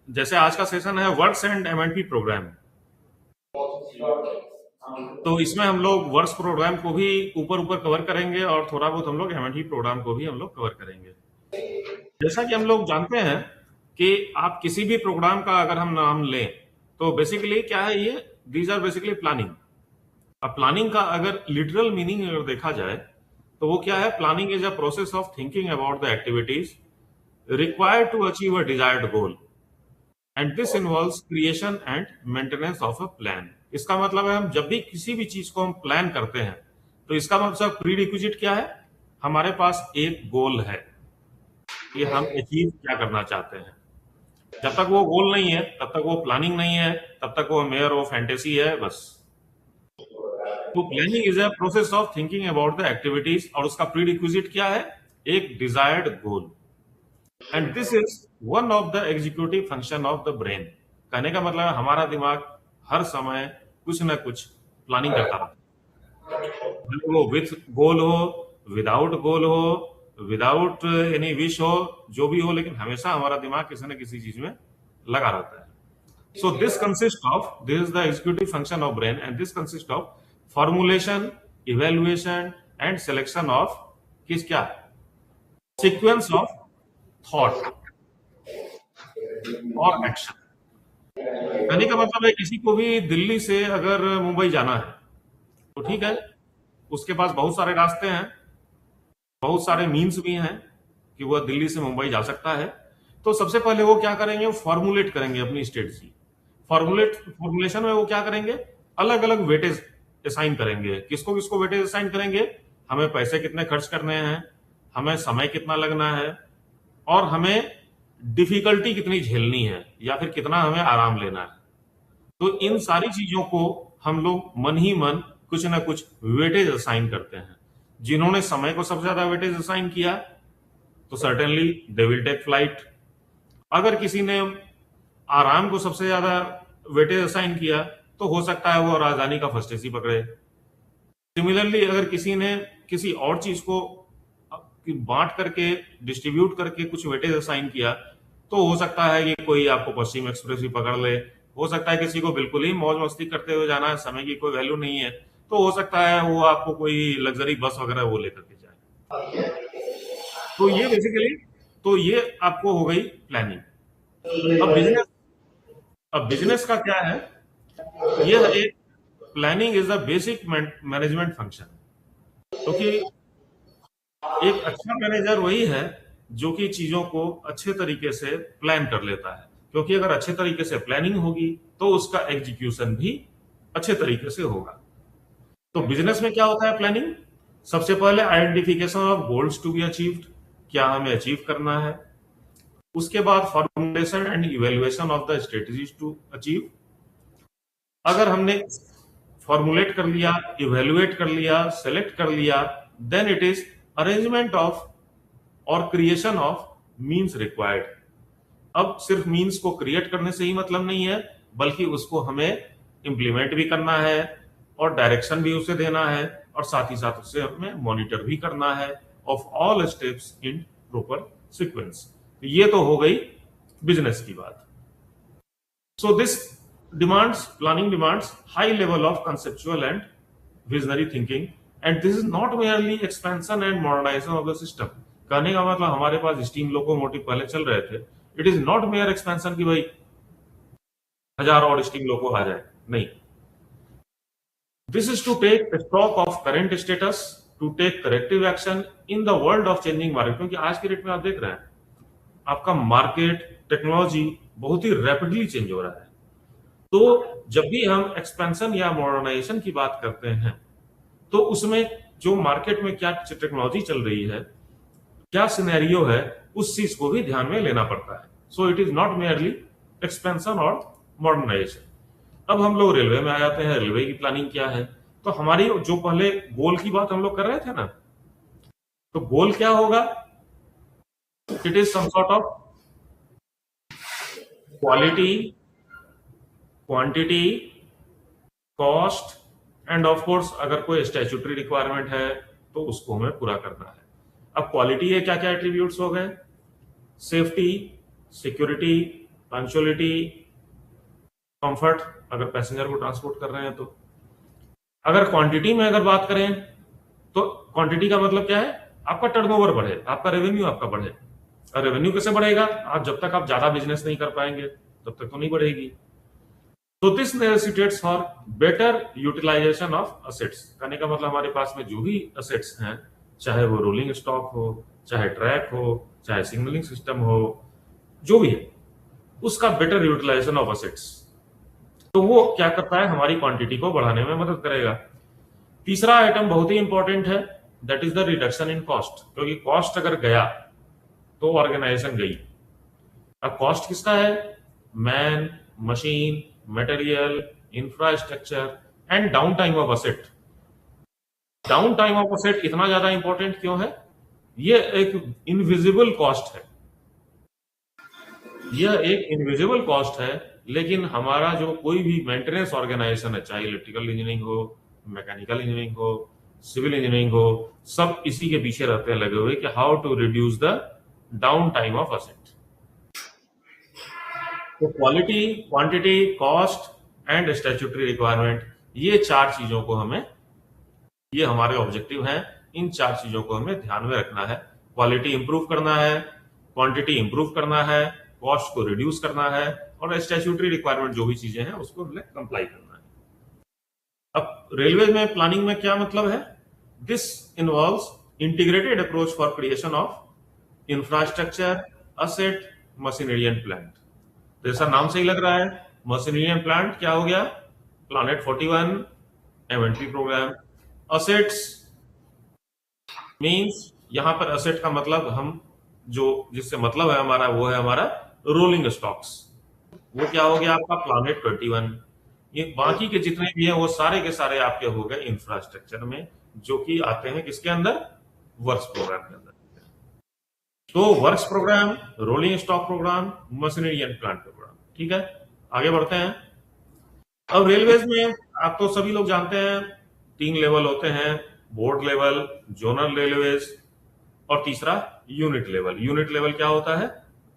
जैसे आज का सेशन है वर्क्स एंड एमएनपी प्रोग्राम। तो इसमें हम लोग वर्क्स प्रोग्राम को भी ऊपर ऊपर कवर करेंगे और थोड़ा बहुत हम लोग एमएनपी प्रोग्राम को भी हम लोग कवर करेंगे। जैसा कि हम लोग जानते हैं कि आप किसी भी प्रोग्राम का अगर हम नाम लें तो बेसिकली क्या है ये, दीज आर बेसिकली प्लानिंग। अब प्लानिंग का अगर लिटरल मीनिंग अगर देखा जाए तो वो क्या है, planning is a process of thinking about the activities required to achieve a desired goal and this involves creation and maintenance of a plan. इसका मतलब है हम जब भी किसी भी चीज को हम प्लान करते हैं तो इसका मतलब प्री रिक्विजिट क्या है, हमारे पास एक गोल है कि हम अचीव क्या करना चाहते हैं। जब तक वो गोल नहीं है तब तक वो प्लानिंग नहीं है, तब तक वो मेयर ऑफ फैंटेसी है बस। तो planning is a process of thinking about the activities और उसका प्री रिक्विजिट क्या है, एक desired goal and this is one of the executive function of the brain. कहने का मतलब है हमारा दिमाग हर समय कुछ ना कुछ प्लानिंग करता रहता है, भले वो विथ गोल हो, विदाउट गोल हो, विदाउट एनी विश हो, जो भी हो, लेकिन हमेशा हमारा दिमाग किसी न किसी चीज में लगा रहता है। So this is the executive function of brain and this consists of formulation, evaluation and selection of किस क्या, sequence of thought और action। कहने का मतलब है किसी को भी दिल्ली से अगर मुंबई जाना है तो ठीक है, उसके पास बहुत सारे रास्ते हैं, बहुत सारे मीन्स भी हैं कि वह दिल्ली से मुंबई जा सकता है। तो सबसे पहले वो क्या करेंगे, फॉर्मुलेट करेंगे अपनी स्ट्रेटजी। फॉर्मुलेशन में वो क्या करेंगे, अलग अलग वेटेज असाइन करेंगे। किसको किसको वेटेज असाइन करेंगे, हमें पैसे कितने खर्च करने हैं, हमें समय कितना लगना है और हमें डिफिकल्टी कितनी झेलनी है या फिर कितना हमें आराम लेना है। तो इन सारी चीजों को हम लोग मन ही मन कुछ ना कुछ वेटेज असाइन करते हैं। जिन्होंने समय को सबसे ज्यादा वेटेज असाइन किया तो certainly they will take flight. अगर किसी ने आराम को सबसे ज्यादा वेटेज असाइन किया तो हो सकता है वो राजधानी का फर्स्ट एसी पकड़े। सिमिलरली अगर किसी ने किसी और चीज को बांट करके डिस्ट्रीब्यूट करके कुछ वेटेज असाइन किया तो हो सकता है कि कोई आपको पश्चिम एक्सप्रेस भी पकड़ ले। हो सकता है किसी को बिल्कुल ही मौज मस्ती करते हुए जाना है, समय की कोई वैल्यू नहीं है, तो हो सकता है वो आपको कोई लग्जरी बस वगैरह वो लेकर के जाए। तो ये बेसिकली, तो ये आपको हो गई प्लानिंग। अब बिजनेस, अब बिजनेस का क्या है, यह एक planning is the basic management function. क्योंकि एक अच्छा मैनेजर वही है जो कि चीजों को अच्छे तरीके से प्लान कर लेता है, क्योंकि अगर अच्छे तरीके से प्लानिंग होगी तो उसका एग्जीक्यूशन भी अच्छे तरीके से होगा। तो बिजनेस में क्या होता है, प्लानिंग सबसे पहले identification of goals to be achieved, क्या हमें अचीव करना है। उसके बाद formulation and evaluation of the strategies to achieve. अगर हमने फॉर्मुलेट कर लिया, इवेल्युएट कर लिया, सेलेक्ट कर लिया, then it is arrangement of और क्रिएशन ऑफ मीन्स रिक्वायर्ड। अब सिर्फ मीन्स को क्रिएट करने से ही मतलब नहीं है, बल्कि उसको हमें इंप्लीमेंट भी करना है और डायरेक्शन भी उसे देना है और साथ ही साथ उसे हमें मॉनिटर भी करना है of all steps in proper sequence. ये तो हो गई बिजनेस की बात। So this planning demands high level of conceptual and visionary thinking, and this is not merely expansion and modernization of the system। कहने का मतलब हमारे पास स्टीम लोकोमोटिव पहले चल रहे थे, it is not mere expansion की भाई हजार और स्टीम लोको आ जाए, नहीं। This is to take stock of current status, to take corrective action in the world of changing market. क्योंकि आज के डेट में आप देख रहे हैं आपका मार्केट, टेक्नोलॉजी बहुत ही रैपिडली चेंज हो रहा है। तो जब भी हम एक्सपेंशन या मॉडर्नाइजेशन की बात करते हैं तो उसमें जो मार्केट में क्या टेक्नोलॉजी चल रही है, क्या सिनेरियो है, उस चीज को भी ध्यान में लेना पड़ता है। So it is not merely expansion और मॉडर्नाइजेशन। अब हम लोग रेलवे में आ जाते हैं, रेलवे की प्लानिंग क्या है। तो हमारी जो पहले गोल की बात हम लोग कर रहे थे ना, तो गोल क्या होगा, it is some sort of quality, quantity, cost and of course अगर कोई स्टैट्यूटरी रिक्वायरमेंट है तो उसको हमें पूरा करना है। अब क्वालिटी है, क्या क्या एट्रीब्यूट्स हो गए, सेफ्टी, सिक्योरिटी, पंक्चुअलिटी, कंफर्ट अगर पैसेंजर को ट्रांसपोर्ट कर रहे हैं तो। अगर क्वांटिटी में अगर बात करें तो क्वांटिटी का मतलब क्या है, आपका टर्नओवर बढ़े, आपका रेवेन्यू आपका बढ़े। और रेवेन्यू कैसे बढ़ेगा, आप जब तक आप ज्यादा बिजनेस नहीं कर पाएंगे तब तक तो नहीं बढ़ेगी। तो this necessitates for better utilization of assets. कहने का मतलब हमारे पास में जो भी असेट्स हैं, चाहे वो रोलिंग स्टॉक हो, चाहे ट्रैक हो, चाहे सिग्नलिंग सिस्टम हो, जो भी है, उसका बेटर यूटिलाइजेशन ऑफ असेट्स, तो वो क्या करता है, हमारी क्वांटिटी को बढ़ाने में मदद करेगा। तीसरा आइटम बहुत ही इंपॉर्टेंट है, that is the reduction in cost. क्योंकि कॉस्ट अगर गया तो ऑर्गेनाइजेशन गई। अब कॉस्ट किसका है, man, machine, material, infrastructure and down time of asset. Down time of asset इतना ज्यादा इंपॉर्टेंट क्यों है, ये एक इनविजिबल कॉस्ट है, यह एक इनविजिबल कॉस्ट है। लेकिन हमारा जो कोई भी मेंटेनेंस ऑर्गेनाइजेशन है, चाहे इलेक्ट्रिकल इंजीनियरिंग हो, मैकेनिकल इंजीनियरिंग हो, सिविल इंजीनियरिंग हो, सब इसी के पीछे रहते हैं लगे हुए कि how to reduce the down time of asset. तो quality, quantity, cost and statutory requirement, ये चार चीजों को हमें, ये हमारे ऑब्जेक्टिव हैं, इन चार चीजों को हमें ध्यान में रखना है। क्वालिटी इंप्रूव करना है, क्वांटिटी इंप्रूव करना है, कॉस्ट को रिड्यूस करना है, और स्टैट्यूटरी रिक्वायरमेंट जो भी चीजें हैं उसको हमें कंप्लाई करना है। अब रेलवे में प्लानिंग में क्या मतलब है, this involves integrated approach for creation of infrastructure, asset, machinery and plant. जैसा नाम से ही लग रहा है, मशीनरी एंड प्लांट क्या हो गया, plant 41 MNP program. Assets means, यहां पर असेट का मतलब हम जो जिससे मतलब है हमारा, वो है हमारा रोलिंग स्टॉक्स। वो क्या हो गया आपका, प्लानेट 21। ये बाकी के जितने भी हैं वो सारे के सारे आपके हो गए इंफ्रास्ट्रक्चर में, जो कि आते हैं किसके अंदर, वर्क्स प्रोग्राम के अंदर। तो works program, rolling stock program, machinery and plant program. ठीक है, आगे बढ़ते हैं। अब रेलवेज में आप तो सभी लोग जानते हैं 3 लेवल होते हैं, बोर्ड लेवल, जोनल रेलवेज, और तीसरा यूनिट लेवल। यूनिट लेवल क्या होता है,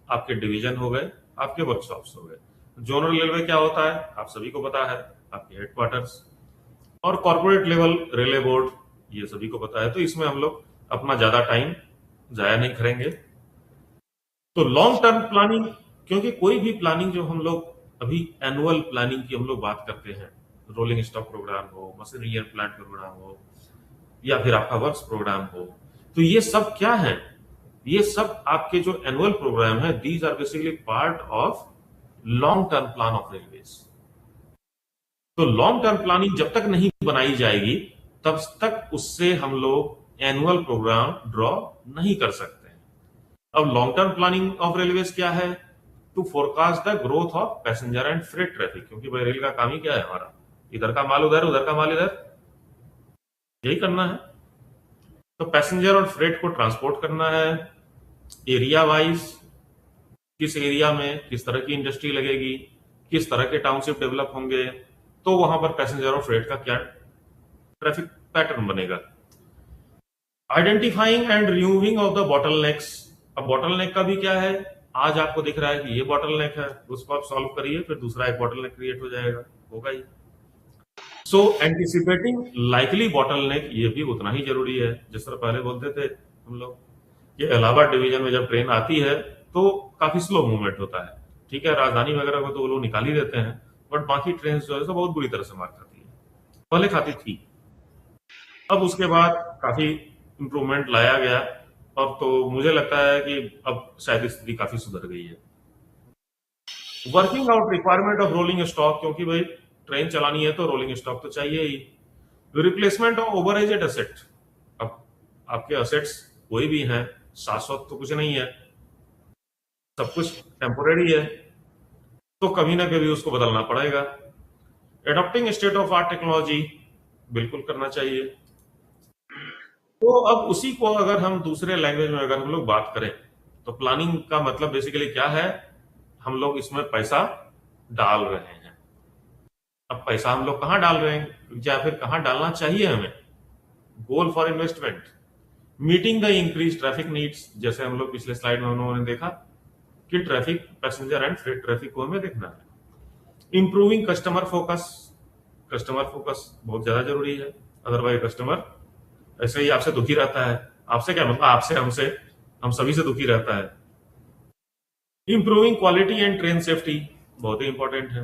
आपके डिवीजन हो गए, आपके वर्कशॉप्स हो गए। जोनल लेवल क्या होता है, आप सभी को पता है, आपके हेडक्वार्टर्स। और कॉर्पोरेट लेवल, रेलवे बोर्ड, ये सभी को पता है। तो इसमें हम लोग अपना ज्यादा टाइम जाया नहीं करेंगे। तो लॉन्ग टर्म प्लानिंग, क्योंकि कोई भी प्लानिंग जो हम लोग अभी एनुअल प्लानिंग की हम लोग बात करते हैं, रोलिंग स्टॉक प्रोग्राम हो, मशीनरी एंड प्लांट प्रोग्राम हो, या फिर आपका वर्क्स प्रोग्राम हो, तो ये सब क्या है, ये सब आपके जो एनुअल प्रोग्राम है, these are basically part of long term plan of railways. तो लॉन्ग टर्म प्लानिंग जब तक नहीं बनाई जाएगी तब तक उससे हम लोग एनुअल प्रोग्राम ड्रॉ नहीं कर सकते हैं। अब long term planning of railways क्या है, to forecast the growth of passenger and freight traffic. क्योंकि भाई रेल का काम ही क्या है हमारा, इधर का माल उधर, उधर का माल इधर, यही करना है। तो पैसेंजर और फ्रेट को ट्रांसपोर्ट करना है, एरिया वाइज, किस एरिया में किस तरह की इंडस्ट्री लगेगी, किस तरह के टाउनशिप डेवलप होंगे, तो वहां पर पैसेंजर और फ्रेट का क्या ट्रैफिक पैटर्न बनेगा। Identifying and removing of the bottlenecks. अब बॉटलनेक का भी क्या है, आज आपको दिख रहा है कि ये बॉटलनेक है, उसको आप सॉल्व करिए, फिर दूसरा एक बॉटलनेक क्रिएट हो जाएगा, होगा ही। सो एंटिसिपेटिंग लाइकली बॉटलनेक, ये भी उतना ही जरूरी है। जिस तरह पहले बोलते थे हम लोग कि इलाहाबाद डिवीजन में जब ट्रेन आती है तो काफी स्लो मूवमेंट होता है, ठीक है, राजधानी वगैरह को तो वो लोग निकाल ही देते हैं, बट बाकी ट्रेन जो है तो बहुत बुरी तरह से मार खाती है, पहले खाती थी। अब उसके बाद काफी इंप्रूवमेंट लाया गया, अब तो मुझे लगता है कि अब शायद स्थिति काफी सुधर गई है। Working out requirement of rolling stock, क्योंकि भाई ट्रेन चलानी है तो रोलिंग स्टॉक तो चाहिए ही। Replacement of over aged asset. अब आपके असेट्स कोई भी हैं, शाश्वत तो कुछ नहीं है, सब कुछ टेम्पोरेरी है, तो कभी ना कभी उसको बदलना पड़ेगा। Adopting state of art technology बिल्कुल करना चाहिए। तो अब उसी को अगर हम दूसरे लैंग्वेज में अगर हम लोग बात करें तो प्लानिंग का मतलब बेसिकली क्या है, हम लोग इसमें पैसा डाल रहे हैं। अब पैसा हम लोग कहां डाल रहे हैं या फिर कहां डालना चाहिए हमें, goal for investment, meeting the increase traffic needs. जैसे हम लोग पिछले स्लाइड में उन्होंने देखा कि traffic, passenger and freight traffic को हमें देखना है। Improving customer focus, customer focus बहुत ज्यादा जरूरी है, अदरवाइज कस्टमर ऐसे ही आपसे दुखी रहता है। आपसे क्या मतलब, आपसे, हमसे, हम सभी से दुखी रहता है। Improving quality and train safety बहुत ही इंपॉर्टेंट है।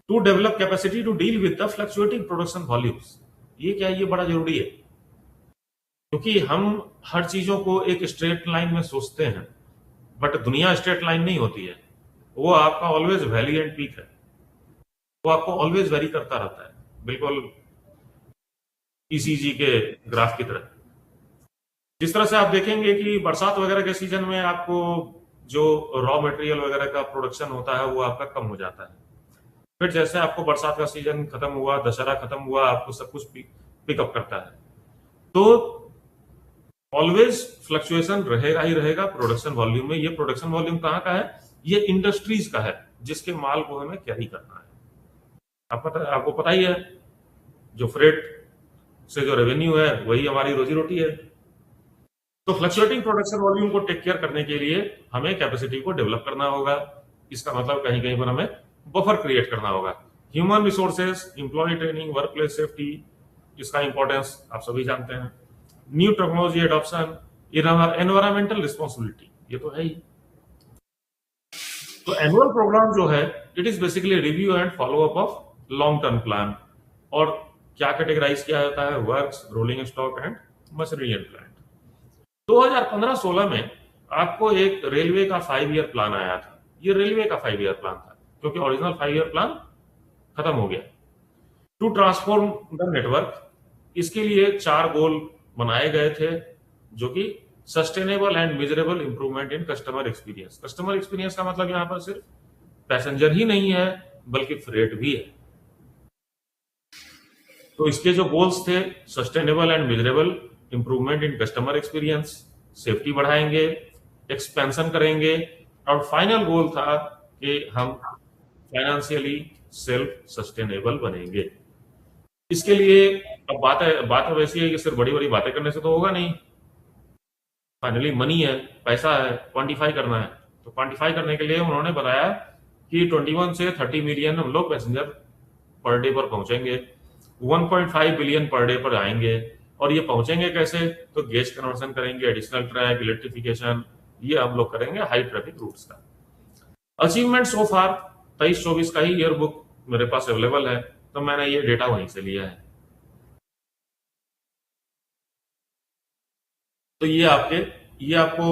To develop capacity to deal with the fluctuating production volumes, ये क्या है, ये बड़ा जरूरी है, क्योंकि हम हर चीजों को एक स्ट्रेट लाइन में सोचते हैं, बट दुनिया स्ट्रेट लाइन नहीं होती है। वो आपका ऑलवेज वैली एंड पीक है, वो आपको ऑलवेज वेरी करता रहता है, बिल्कुल ईसीजी के ग्राफ की तरह। जिस तरह से आप देखेंगे कि बरसात वगैरह के सीजन में आपको जो रॉ मटेरियल वगैरह का प्रोडक्शन होता है वो आपका कम हो जाता है। फिर जैसे आपको बरसात का सीजन खत्म हुआ, दशहरा खत्म हुआ, आपको सब कुछ पिकअप करता है। तो ऑलवेज फ्लक्चुएशन रहेगा ही रहेगा प्रोडक्शन वॉल्यूम में। ये प्रोडक्शन वॉल्यूम कहाँ का है? ये इंडस्ट्रीज का है, जिसके माल को हमें कैरी करना है। आपको पता ही है, जो फ्रेट से जो रेवेन्यू है वही हमारी रोजी रोटी है। तो फ्लक्चुएटिंग प्रोडक्शन वॉल्यूम को टेक केयर करने के लिए हमें कैपेसिटी को डेवलप करना होगा। इसका मतलब कहीं कहीं पर हमें बफर क्रिएट करना होगा। Human resources, employ training, work place safety, इसका इंपॉर्टेंस आप सभी जानते हैं। New technology adoption, environmental responsibility, ये तो है ही। तो एनुअल प्रोग्राम जो है, it is basically review and follow up of long term plan. और क्या कैटेगराइज किया जाता है? Works, rolling stock and machinery and plant. 2015-16 में आपको एक रेलवे का 5 ईयर प्लान आया था। ये रेलवे का 5 ईयर प्लान था, क्योंकि ओरिजिनल 5 ईयर प्लान खत्म हो गया। टू ट्रांसफॉर्म द नेटवर्क, इसके लिए 4 गोल बनाए गए थे, जो कि sustainable and measurable improvement in customer experience. Customer experience का मतलब यहां पर सिर्फ पैसेंजर ही नहीं है, बल्कि फ्रेट भी है। तो इसके जो गोल्स थे, sustainable and measurable improvement in customer experience, safety बढ़ाएंगे, एक्सपेंशन करेंगे, और फाइनल गोल था कि हम फाइनेंशियली सेल्फ सस्टेनेबल बनेंगे। इसके लिए अब बात वैसी है कि सिर्फ बड़ी बड़ी बातें करने से तो होगा नहीं। फाइनली मनी है, पैसा है, क्वांटिफाई करना है। तो क्वांटिफाई करने के लिए उन्होंने बताया कि 21 से 30 मिलियन हम लोग पैसेंजर पर डे पर पहुंचेंगे, 1.5 बिलियन पर डे पर आएंगे। और ये पहुंचेंगे कैसे? तो गेज कन्वर्सन करेंगे, एडिशनल ट्रैक, इलेक्ट्रिफिकेशन, ये हम लोग करेंगे हाई ट्रैफिक रूट्स का। अचीवमेंट सो फार 23-24 का ही ईयर बुक मेरे पास अवेलेबल है, तो मैंने ये डेटा वहीं से लिया है। तो ये आपको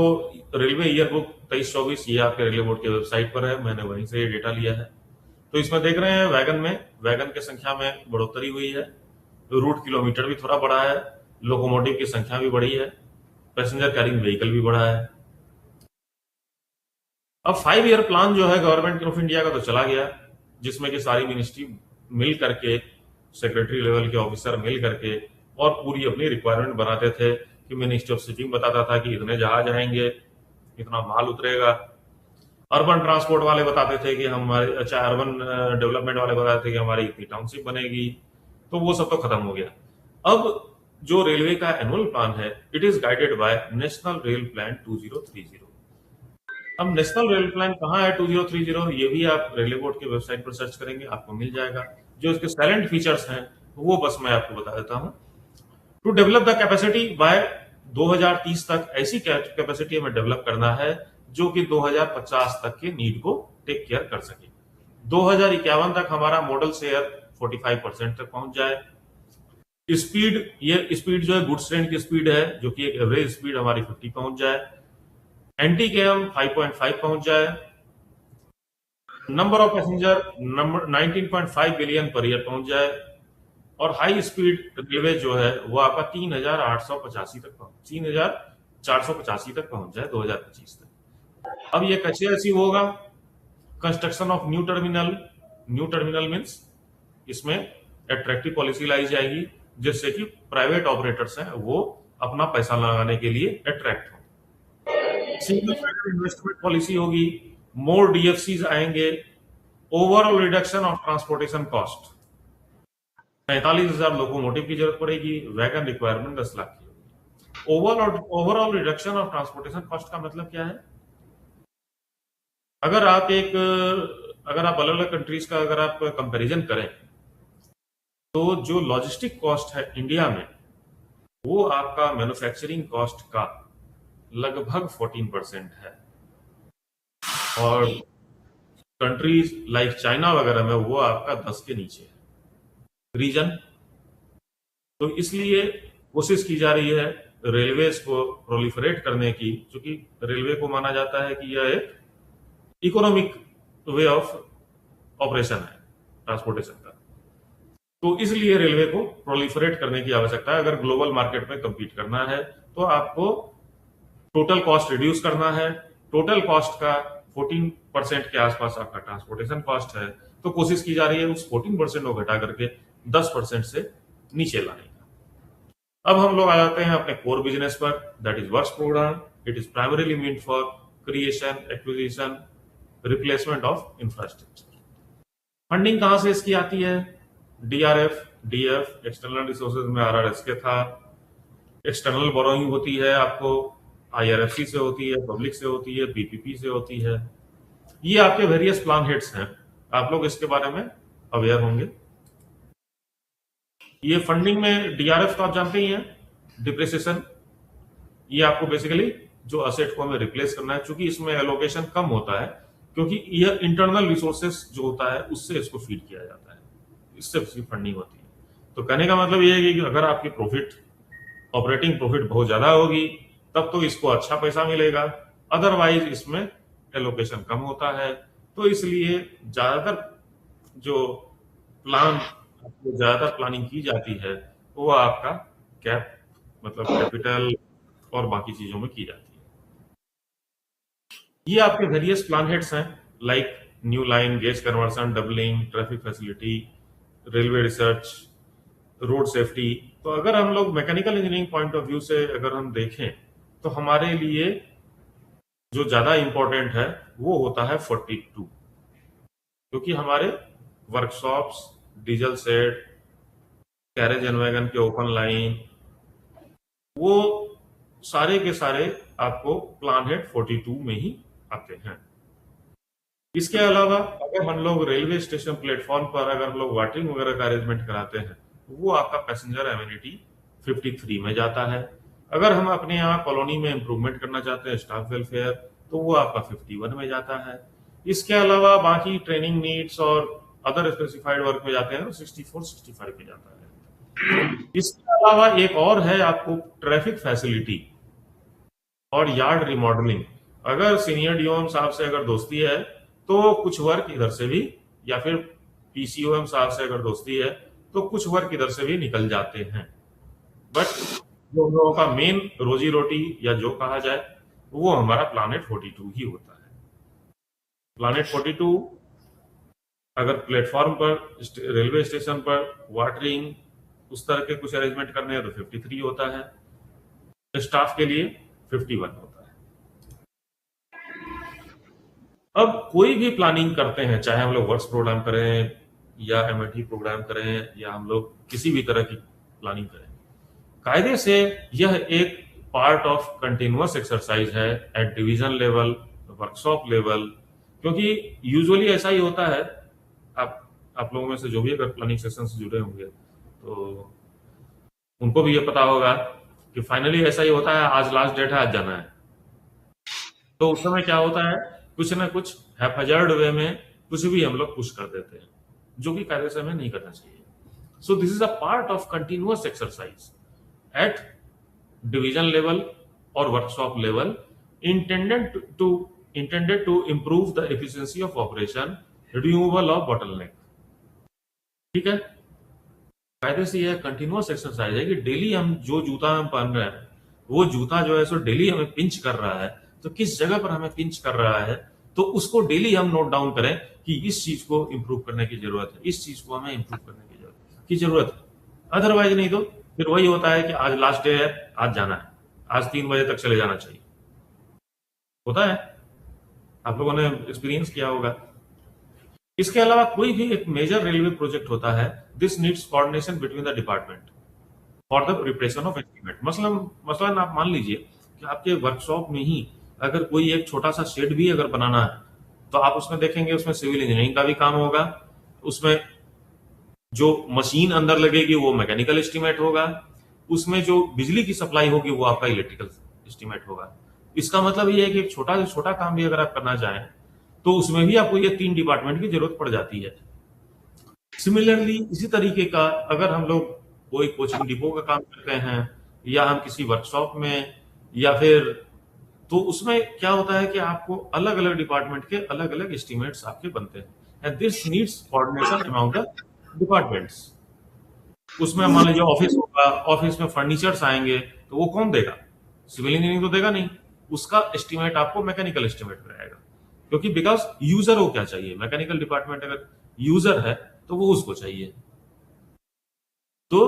रेलवे ईयर बुक 23-24, ये आपके रेलवे बोर्ड के वेबसाइट पर है, मैंने वहीं से ये डेटा लिया है। तो इसमें देख रहे हैं वैगन की संख्या में बढ़ोतरी हुई है, रूट किलोमीटर भी थोड़ा बढ़ा है, लोकोमोटिव की संख्या भी बढ़ी है, पैसेंजर कैरिंग व्हीकल भी बढ़ा है। अब 5 ईयर प्लान जो है गवर्नमेंट ऑफ इंडिया का तो चला गया, जिसमें कि सारी मिनिस्ट्री मिल करके, सेक्रेटरी लेवल के ऑफिसर मिल करके और पूरी अपनी रिक्वायरमेंट बनाते थे। कि मिनिस्ट्री ऑफ शिपिंग बताता था कि इतने जहाज आएंगे, इतना माल उतरेगा। अर्बन ट्रांसपोर्ट वाले बताते थे कि हमारे, अच्छा, अर्बन डेवलपमेंट वाले बताते थे कि हमारी इतनी टाउनशिप बनेगी। तो वो सब तो खत्म हो गया। अब जो रेलवे का एनुअल प्लान है, it is guided by national rail plan 2030। अब नेशनल रेल प्लान कहाँ है 2030? ये भी आप रेलवे बोर्ड के वेबसाइट पर सर्च करेंगे, आपको मिल जाएगा। जो इसके साइलेंट फीचर्स हैं वो बस मैं आपको बता देता हूं। To develop the capacity by 2030 तक, ऐसी कैपेसिटी हमें डेवलप करना है जो कि 2050 तक के नीड को टेक केयर कर सके। 2051 तक हमारा मॉडल शेयर 45% तक पहुंच जाए। स्पीड, ये स्पीड जो है गुड्स ट्रेन की स्पीड है, जो कि एक एवरेज स्पीड हमारी 50 पहुंच जाए। एंटी केएम 5.5 पहुंच जाए। Number of passenger 19.5 billion per year पहुंच जाए। और हाई स्पीड रेलवे जो है वो आपका 3,485 तक पहुंच जाए 2025 तक। अब ये कैसे अचीव होगा? Construction of new terminal means इसमें अट्रैक्टिव पॉलिसी लाई जाएगी, जिससे कि प्राइवेट ऑपरेटर्स हैं वो अपना पैसा लगाने के लिए अट्रैक्ट हो। सिंगल इन्वेस्टमेंट पॉलिसी होगी, मोर डीएफसीज आएंगे, overall reduction of transportation cost, 45,000 locomotive की जरूरत पड़ेगी, वैगन रिक्वायरमेंट 10 लाख की होगी। Overall reduction of transportation cost का मतलब क्या है? अगर आप अलग अलग कंट्रीज का अगर आप कंपैरिजन करें तो जो लॉजिस्टिक कॉस्ट है इंडिया में वो आपका मैन्युफैक्चरिंग कॉस्ट का लगभग 14% है, और कंट्रीज लाइक चाइना वगैरह में वो आपका 10 के नीचे है। रीजन, तो इसलिए कोशिश की जा रही है रेलवेज को प्रोलिफरेट करने की, क्योंकि रेलवे को माना जाता है कि यह एक इकोनॉमिक वे ऑफ ऑपरेशन है ट्रांसपोर्टेशन का। तो इसलिए रेलवे को प्रोलिफरेट करने की आवश्यकता है। अगर ग्लोबल मार्केट में compete करना है तो आपको टोटल कॉस्ट रिड्यूस करना है। टोटल कॉस्ट का 14% के आसपास आपका ट्रांसपोर्टेशन कॉस्ट है, तो कोशिश की जा रही है उस 14% को घटा करके 10% से नीचे लाने का। अब हम लोग आ जाते हैं अपने कोर बिजनेस पर, that is works program. It is primarily meant for creation, acquisition, replacement of infrastructure. Funding कहां से इसकी आती है? डीआरएफ, डीएफ, एक्सटर्नल रिसोर्सेज में आरआरएसके था। एक्सटर्नल बोरोइंग होती है आपको आईआरएफसी से होती है, पब्लिक से होती है, पीपीपी से होती है। ये आपके वेरियस प्लान हेड्स हैं, आप लोग इसके बारे में अवेयर होंगे। ये फंडिंग में डीआरएफ तो आप जानते ही हैं, डिप्रिसिएशन। ये आपको बेसिकली जो असेट को हमें रिप्लेस करना है, चूंकि इसमें एलोकेशन कम होता है क्योंकि ये इंटरनल रिसोर्सेस जो होता है उससे इसको फीड किया जाता है, इससे इसकी फंडिंग होती है। तो कहने का मतलब ये है कि अगर आपकी ऑपरेटिंग प्रॉफिट बहुत ज्यादा होगी तब तो इसको अच्छा पैसा मिलेगा, अदरवाइज इसमें एलोकेशन कम होता है। तो इसलिए ज्यादातर प्लानिंग की जाती है वो आपका मतलब कैपिटल और बाकी चीजों में की जाती है। ये आपके वेरियस प्लान हेड्स हैं, like new line, gauge conversion, doubling, traffic facility, railway research, road safety. तो अगर हम लोग mechanical engineering point of view से अगर हम देखें तो हमारे लिए जो ज्यादा इंपॉर्टेंट है वो होता है 42, क्योंकि हमारे workshops, diesel set, carriage and wagon के ओपन लाइन, वो सारे के सारे आपको प्लान हेड 42 में ही आते हैं। इसके अलावा अगर हम लोग रेलवे स्टेशन प्लेटफॉर्म पर अगर हम लोग वाटरिंग वगैरह का अरेंजमेंट कराते हैं वो आपका पैसेंजर एमिनिटी 53 में जाता है। अगर हम अपने यहाँ कॉलोनी में इंप्रूवमेंट करना चाहते हैं, स्टाफ वेलफेयर, तो वो आपका 51 में जाता है। इसके अलावा बाकी ट्रेनिंग नीड्स और अदर स्पेसिफाइड वर्क में जाते हैं तो 64-65 में जाता है। इसके अलावा एक और है आपको ट्रैफिक फैसिलिटी और यार्ड रिमॉडलिंग। अगर सीनियर डीओएम साहब से अगर दोस्ती है तो कुछ वर्क इधर से भी, या फिर पीसीओएम साहब से अगर दोस्ती है तो कुछ वर्क इधर से भी निकल जाते हैं। बट जो हम लोगों का मेन रोजी रोटी या जो कहा जाए वो हमारा प्लानेट 42 ही होता है। प्लानेट 42 अगर प्लेटफॉर्म पर, रेलवे स्टेशन पर वाटरिंग उस तरह के कुछ अरेंजमेंट करने हैं तो 53 होता है, स्टाफ के लिए 51 होता है। अब कोई भी प्लानिंग करते हैं, चाहे हम लोग वर्क्स प्रोग्राम करें या एमएटी प्रोग्राम करें या हम लोग किसी भी तरह की प्लानिंग करें, कायदे से यह एक पार्ट ऑफ कंटिन्यूअस एक्सरसाइज है at division level, workshop level. क्योंकि यूजुअली ऐसा ही होता है, आप लोगों में से जो भी अगर प्लानिंग सेशन से जुड़े होंगे तो उनको भी ये पता होगा कि फाइनली ऐसा ही होता है, आज लास्ट डेट है, आज जाना है। तो उस समय क्या होता है, कुछ ना कुछ हैफेजर्ड वे में कुछ भी हम लोग पुश कर देते हैं, जो कि कायदे से हमें नहीं करना चाहिए। So this is a part of continuous exercise at division level और workshop level, intended to improve the efficiency of operation, removal of bottleneck। ठीक है, कायदे से यह कंटिन्यूअस एक्सरसाइज है कि डेली हम जो जूता हम पहन रहे हैं वो जूता जो है सो डेली हमें पिंच कर रहा है, तो किस जगह पर हमें पिंच कर रहा है तो उसको डेली हम नोट डाउन करें कि इस चीज को इंप्रूव करने की जरूरत है, इस चीज को हमें इंप्रूव करने की जरूरत है। अदरवाइज नहीं तो फिर वही होता है कि आज लास्ट डे है, आज जाना है, आज 3 बजे तक चले जाना चाहिए, होता है, आप लोगों ने एक्सपीरियंस किया होगा। इसके अलावा कोई भी एक मेजर रेलवे प्रोजेक्ट होता है, this needs coordination between the department for the preparation of estimate. मसलन आप मान लीजिए कि आपके वर्कशॉप में ही अगर कोई एक छोटा सा शेड भी अगर बनाना है तो आप उसमें देखेंगे उसमें सिविल इंजीनियरिंग का भी काम होगा, उसमें जो मशीन अंदर लगेगी वो मैकेनिकल एस्टीमेट होगा, उसमें जो बिजली की सप्लाई होगी वो आपका इलेक्ट्रिकल एस्टीमेट होगा। इसका मतलब ये है कि एक छोटा से छोटा काम भी अगर आप करना चाहें तो उसमें भी आपको ये 3 डिपार्टमेंट की जरूरत पड़ जाती है। सिमिलरली इसी तरीके का अगर हम लोग कोई कोचिंग डिपो का काम करते हैं या हम किसी वर्कशॉप में या फिर, तो उसमें क्या होता है कि आपको अलग अलग डिपार्टमेंट के अलग अलग एस्टिमेट्स आपके बनते हैं and this needs coordination among the departments. उसमें मान लीजिए ऑफिस होगा, ऑफिस में फर्नीचर्स आएंगे तो वो कौन देगा? सिविल इंजीनियरिंग तो देगा नहीं, उसका एस्टिमेट आपको मैकेनिकल एस्टिमेट में आएगा, क्योंकि बिकॉज यूजर को क्या चाहिए, मैकेनिकल डिपार्टमेंट अगर यूजर है तो वो उसको चाहिए। तो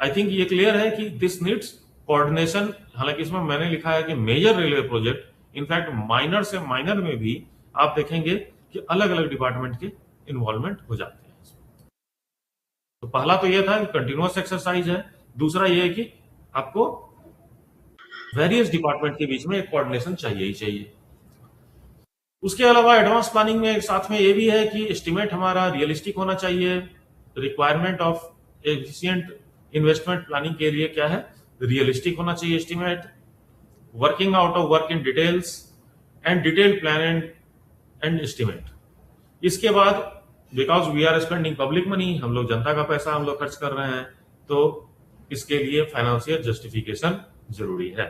आई थिंक ये क्लियर है कि दिस नीड्स कोऑर्डिनेशन। हालांकि इसमें मैंने लिखा है कि major railway project, in fact minor से माइनर में भी आप देखेंगे कि अलग अलग डिपार्टमेंट के इन्वॉल्वमेंट हो जाते हैं। तो पहला तो यह था कि कंटिन्यूअस एक्सरसाइज है, दूसरा यह है कि आपको वेरियस डिपार्टमेंट के बीच में एक कोऑर्डिनेशन चाहिए ही चाहिए। उसके अलावा एडवांस प्लानिंग में साथ में ये भी है कि एस्टिमेट हमारा रियलिस्टिक होना चाहिए। Requirement of efficient investment planning के लिए क्या है, रियलिस्टिक होना चाहिए estimate. Working out of work in details and detail plan and estimate. इसके बाद because we are spending public money, हम लोग जनता का पैसा हम लोग खर्च कर रहे हैं, तो इसके लिए फाइनेंशियल जस्टिफिकेशन जरूरी है।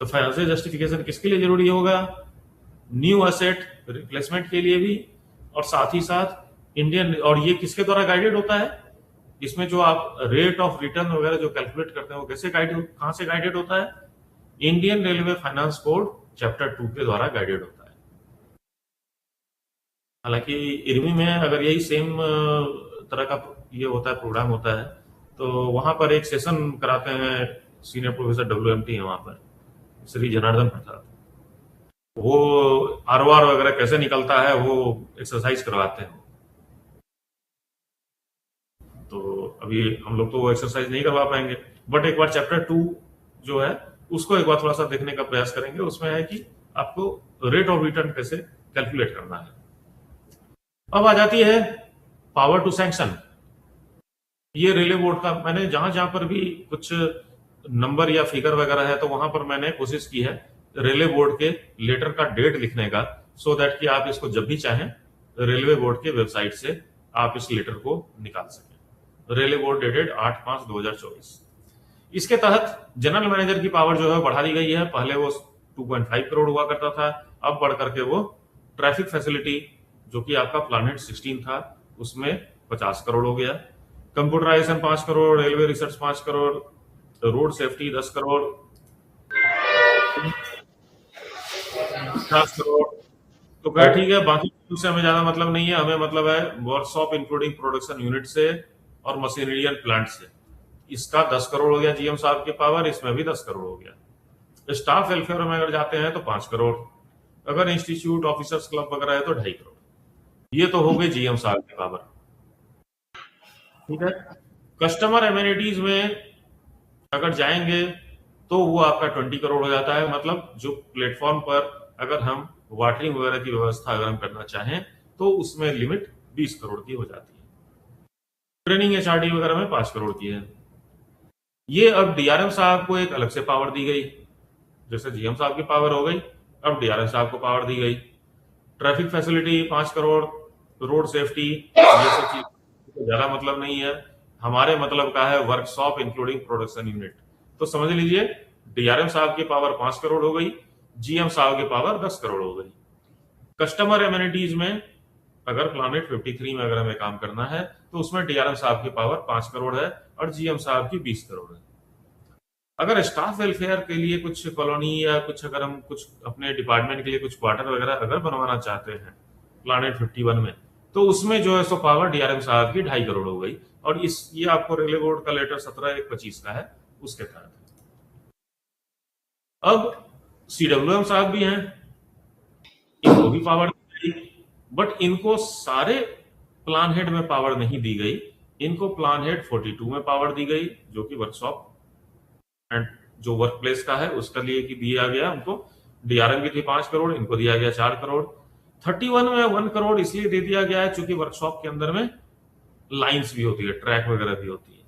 तो फाइनेंशियल जस्टिफिकेशन किसके लिए जरूरी होगा? न्यू एसेट रिप्लेसमेंट के लिए भी, और साथ ही साथ इंडियन, और ये किसके द्वारा गाइडेड होता है? इसमें जो आप रेट ऑफ रिटर्न वगैरह जो कैलकुलेट करते हैं वो कैसे कहां से गाइडेड होता है? Indian railway finance code chapter 2 के द्वारा गाइडेड होता है। हालांकि इरमी में अगर यही सेम तरह का ये होता है, प्रोग्राम होता है, तो वहां पर एक सेशन कराते हैं सीनियर प्रोफेसर WMT है वहां पर, श्री जनार्दन प्रसाद, वो ROR वगैरह कैसे निकलता है वो एक्सरसाइज करवाते हैं। तो अभी हम लोग तो वो एक्सरसाइज नहीं करवा पाएंगे, बट एक बार चैप्टर 2 जो है उसको एक बार थोड़ा सा देखने का प्रयास करेंगे। उसमें है कि आपको रेट ऑफ रिटर्न कैसे कैलकुलेट करना है। अब आ जाती है पावर टू सैंक्शन। ये रेलवे बोर्ड का, मैंने जहां जहां पर भी कुछ नंबर या फिगर वगैरह है तो वहां पर मैंने कोशिश की है रेलवे बोर्ड के लेटर का डेट लिखने का, सो दैट कि आप इसको जब भी चाहें रेलवे बोर्ड के वेबसाइट से आप इस लेटर को निकाल सकें। Railway board dated 8/5/2024। इसके तहत जनरल मैनेजर की पावर जो है बढ़ा दी गई है। पहले वो 2.5 करोड़ हुआ करता था, अब बढ़ करके वो ट्रैफिक फैसिलिटी जो कि आपका प्लानेट 16 था उसमें 50 करोड़ हो गया। Computerisation 5 crore, railway research 5 crore, road safety 10 crore, 50 crore. तो क्या ठीक है, बाकी से हमें ज्यादा मतलब नहीं है, हमें मतलब है वर्कशॉप इंक्लूडिंग प्रोडक्शन यूनिट से और मशीनरी एंड प्लांट से। इसका 10 करोड़ हो गया GM साहब की पावर, इसमें भी 10 करोड़ हो गया। स्टाफ वेलफेयर में अगर जाते हैं तो 5 करोड़, अगर इंस्टीट्यूट ऑफिसर्स क्लब वगैरह है तो 2.5 करोड़। ये तो हो गए GM साहब की पावर, ठीक है। कस्टमर एमिनिटीज में अगर जाएंगे तो वो आपका 20 करोड़ हो जाता है। मतलब जो प्लेटफॉर्म पर अगर हम वाटरिंग वगैरह की व्यवस्था अगर हम करना चाहें तो उसमें लिमिट 20 करोड़ की हो जाती है। ट्रेनिंग HRD वगैरह में 5 करोड़ की है। ये अब DRM साहब को एक अलग से पावर दी गई, जैसे GM साहब की पावर हो गई, अब DRM साहब को पावर दी गई। Traffic facility 5 crore, road safety, ये सब चीज तो ज्यादा मतलब नहीं है। हमारे मतलब का है वर्कशॉप इंक्लूडिंग प्रोडक्शन यूनिट। तो समझ लीजिए DRM साहब की पावर 5 करोड़ हो गई, GM साहब की पावर 10 करोड़ हो गई। कस्टमर एमिनिटीज में अगर प्लानेट 53 में अगर हमें काम करना है तो उसमें DRM साहब की पावर 5 करोड़ है और GM साहब की 20 करोड़ है। अगर स्टाफ वेलफेयर के लिए कुछ कॉलोनी या कुछ अगर हम कुछ अपने डिपार्टमेंट के लिए कुछ क्वार्टर वगैरह अगर बनवाना चाहते हैं प्लानेट 51 में, तो उसमें जो है सो पावर DRM साहब की 2.5 करोड़ हो गई। और ये आपको रेलवे बोर्ड का लेटर 17/1/25 का है, उसके तहत। अब CWM साहब भी हैं, इनको भी पावर दी गई, बट इनको सारे प्लान हेड में पावर नहीं दी गई। इनको प्लान हेड 42 में पावर दी गई, जो कि वर्कशॉप एंड जो वर्क प्लेस का है उसका लिए कि दिया गया उनको। DRM की थी 5 करोड़, इनको दिया गया 4 करोड़। 31 में 1 करोड़ इसलिए दे दिया गया है क्योंकि वर्कशॉप के अंदर में लाइंस भी होती है, ट्रैक वगैरह भी होती है।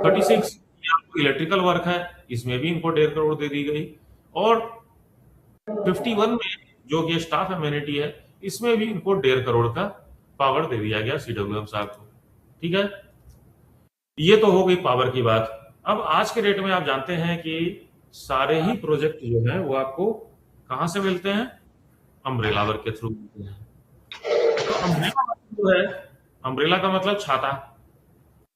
36 ये आपको इलेक्ट्रिकल वर्क है, इसमें भी इनको 1.5 करोड़ दे दी गई। और 51 में जो कि स्टाफ एमेनिटी है, इसमें भी इनको 1.5 करोड़ का पावर दे दिया गया CWM साहब को। ठीक है, ये तो हो गई पावर की बात। अब आज के डेट में आप जानते हैं कि सारे ही प्रोजेक्ट जो है वो आपको कहां से मिलते हैं? अम्ब्रेला वर्क के थ्रू मिलते हैं। तो अम्ब्रेला वर्क जो है, अम्ब्रेला का मतलब छाता,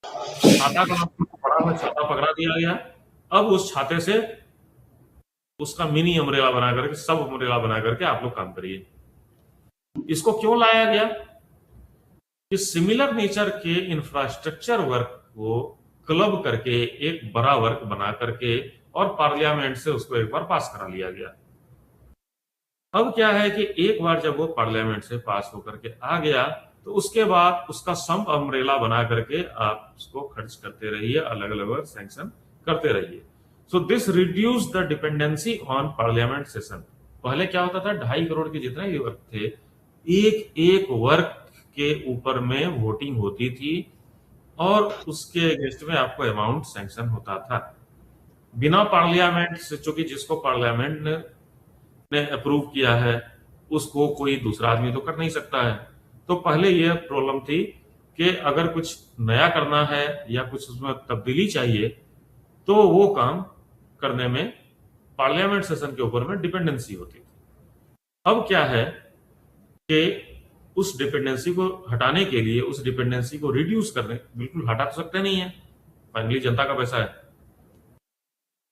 छाता का मतलब बड़ा हुआ छाता पकड़ा दिया गया। अब उस छाते से उसका मिनी अम्ब्रेला बना करके, सब अम्ब्रेला बना करके आप लोग काम करिए। इसको क्यों लाया गया? कि सिमिलर नेचर के इंफ्रास्ट्रक्चर वर्क को क्लब करके एक बड़ा वर्क बना करके और पार्लियामेंट से उसको एक बार पास करा लिया गया। अब क्या है कि एक बार जब वो पार्लियामेंट से पास होकर के आ गया, तो उसके बाद उसका सम अम्ब्रेला बना करके आप उसको खर्च करते रहिए, अलग अलग सैंक्शन करते रहिए। So this reduce the dependency on parliament session. पहले क्या होता था, 2.5 करोड़ के जितने भी वर्क थे, एक एक वर्क के ऊपर में वोटिंग होती थी और उसके अगेंस्ट में आपको अमाउंट सैंक्शन होता था। बिना पार्लियामेंट से, चूंकि जिसको पार्लियामेंट ने अप्रूव किया है उसको कोई दूसरा आदमी तो कर नहीं सकता है। तो पहले यह प्रॉब्लम थी कि अगर कुछ नया करना है या कुछ उसमें तब्दीली चाहिए तो वो काम करने में पार्लियामेंट सेशन के ऊपर में डिपेंडेंसी होती थी। अब क्या है कि उस डिपेंडेंसी को हटाने के लिए, उस डिपेंडेंसी को रिड्यूस करने, बिल्कुल हटा तो सकते नहीं है, फाइनली जनता का पैसा है,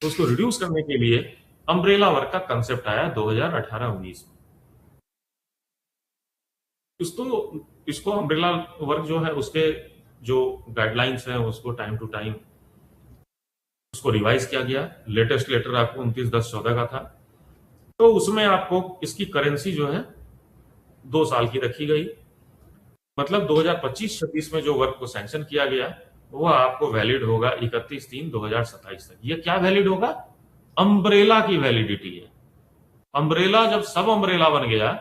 तो उसको रिड्यूस करने के लिए अम्ब्रेला वर्क का कंसेप्ट आया 2018-19 में। इसको अम्ब्रेला वर्क जो है उसके जो गाइडलाइंस हैं उसको टाइम टू टाइम उसको रिवाइज किया गया। लेटेस्ट लेटर आपको 29/10/14 का था। तो उसमें आपको इसकी करेंसी जो है 2 साल की रखी गई। मतलब 2025-26 में जो वर्क को सैंक्शन किया गया वो आपको वैलिड होगा 31/3/2027 तक। ये क्या वैलिड होगा? अम्ब्रेला की वैलिडिटी है। अम्ब्रेला जब सब अम्ब्रेला बन गया